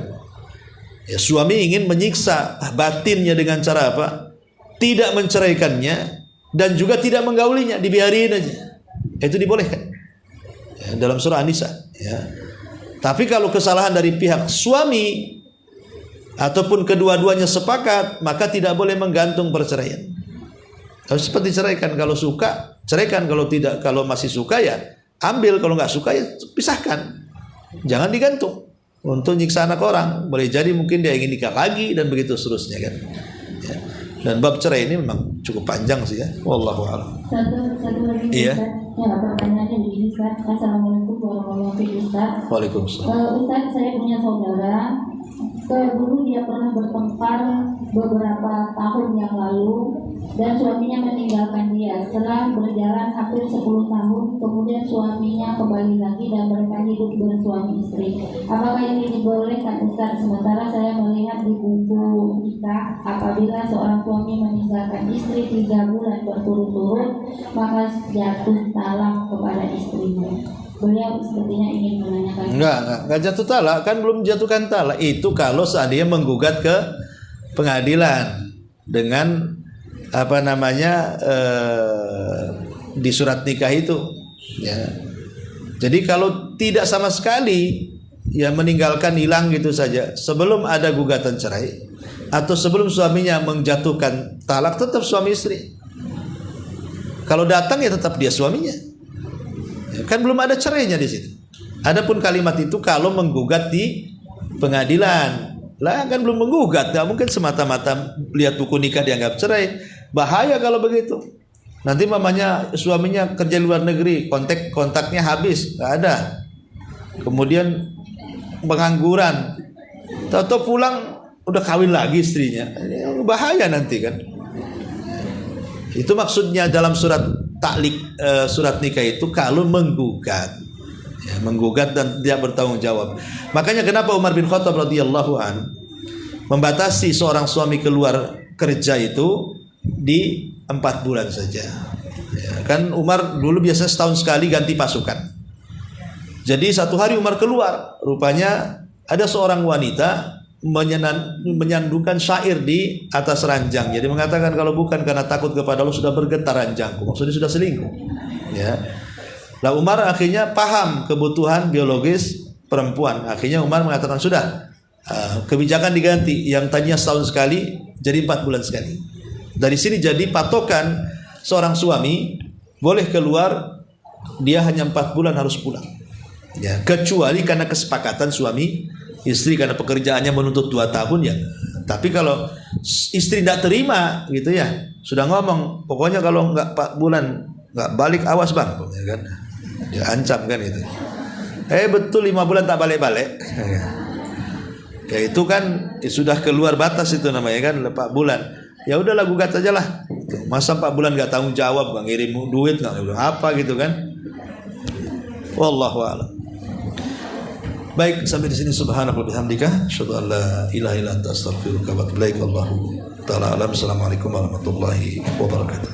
Ya, suami ingin menyiksa batinnya dengan cara apa? Tidak menceraikannya dan juga tidak menggaulinya, dibiarin aja. Itu dibolehkan. Ya, dalam surah An-Nisa. Ya. Tapi kalau kesalahan dari pihak suami ataupun kedua-duanya sepakat, maka tidak boleh menggantung perceraian. Harus seperti ceraikan, kalau suka ceraikan, kalau tidak, kalau masih suka ya ambil, kalau nggak suka ya pisahkan. Jangan digantung untuk nyiksa anak orang. Boleh jadi mungkin dia ingin nikah lagi dan begitu seterusnya kan. Ya. Dan bab cerai ini memang cukup panjang sih ya. Wallahu a'lam. Satu lagi Iya. Ustaz. Ya, pertanyaannya begini Ustaz. Assalamualaikum warahmatullahi wabarakatuh. Waalaikumsalam. Ustaz, saya punya saudara. Dulu dia pernah bertengkar beberapa tahun yang lalu dan suaminya meninggalkan dia. Setelah berjalan hampir 10 tahun, kemudian suaminya kembali lagi dan mereka hidup bersuami istri. Apakah ini dibolehkan Ustaz? Sementara saya melihat di buku nikah, apabila seorang suami meninggalkan istri 3 bulan berturut-turut, maka jatuh talak kepada istrinya. Beliau sepertinya ingin menanyakan. Enggak jatuh talak, kan belum jatuhkan talak. Itu kalau seandainya menggugat ke pengadilan dengan apa namanya di surat nikah itu. Ya. Jadi kalau tidak sama sekali ya meninggalkan, hilang gitu saja, sebelum ada gugatan cerai atau sebelum suaminya menjatuhkan talak, tetap suami istri. Kalau datang ya tetap dia suaminya. Kan belum ada cerainya di situ. Adapun kalimat itu kalau menggugat di pengadilan, lah kan belum menggugat, nggak mungkin semata-mata lihat buku nikah dianggap cerai. Bahaya kalau begitu. Nanti mamanya suaminya kerja luar negeri, kontaknya habis, nggak ada. Kemudian pengangguran, tahu-tahu pulang udah kawin lagi istrinya, bahaya nanti kan. Itu maksudnya dalam surat taklik, surat nikah itu kalau menggugat, ya, menggugat dan tidak bertanggung jawab. Makanya kenapa Umar bin Khattab radhiyallahu an membatasi seorang suami keluar kerja itu di 4 bulan saja. Ya, kan Umar dulu biasa setahun sekali ganti pasukan. Jadi satu hari Umar keluar, rupanya ada seorang wanita menyandungkan syair di atas ranjang. Jadi mengatakan kalau bukan karena takut kepada Allah sudah bergetar ranjangku. Maksudnya sudah selingkuh. Ya. Lah Umar akhirnya paham kebutuhan biologis perempuan. Akhirnya Umar mengatakan sudah, kebijakan diganti, yang tadinya setahun sekali jadi 4 bulan sekali. Dari sini jadi patokan seorang suami boleh keluar, dia hanya 4 bulan harus pulang. Ya, kecuali karena kesepakatan suami istri, karena pekerjaannya menuntut 2 tahun ya. Tapi kalau istri tidak terima gitu ya, sudah ngomong pokoknya kalau nggak 4 bulan nggak balik awas bang, ya kan? Dia ancam kan itu. Betul 5 bulan tak balik-balik. Ya itu kan sudah keluar batas itu namanya kan 4 bulan. Ya udahlah gugat aja lah. Masa 4 bulan nggak tanggung jawab, bang, ngirim duit nggak apa gitu kan? Wallahu a'lam. Baik, sampai di sini subhanaka wa bihamdika asyhadu an la ilaha illa anta astaghfiruka wa atubu ilaik. Wallahu taala alam. Assalamualaikum warahmatullahi wabarakatuh.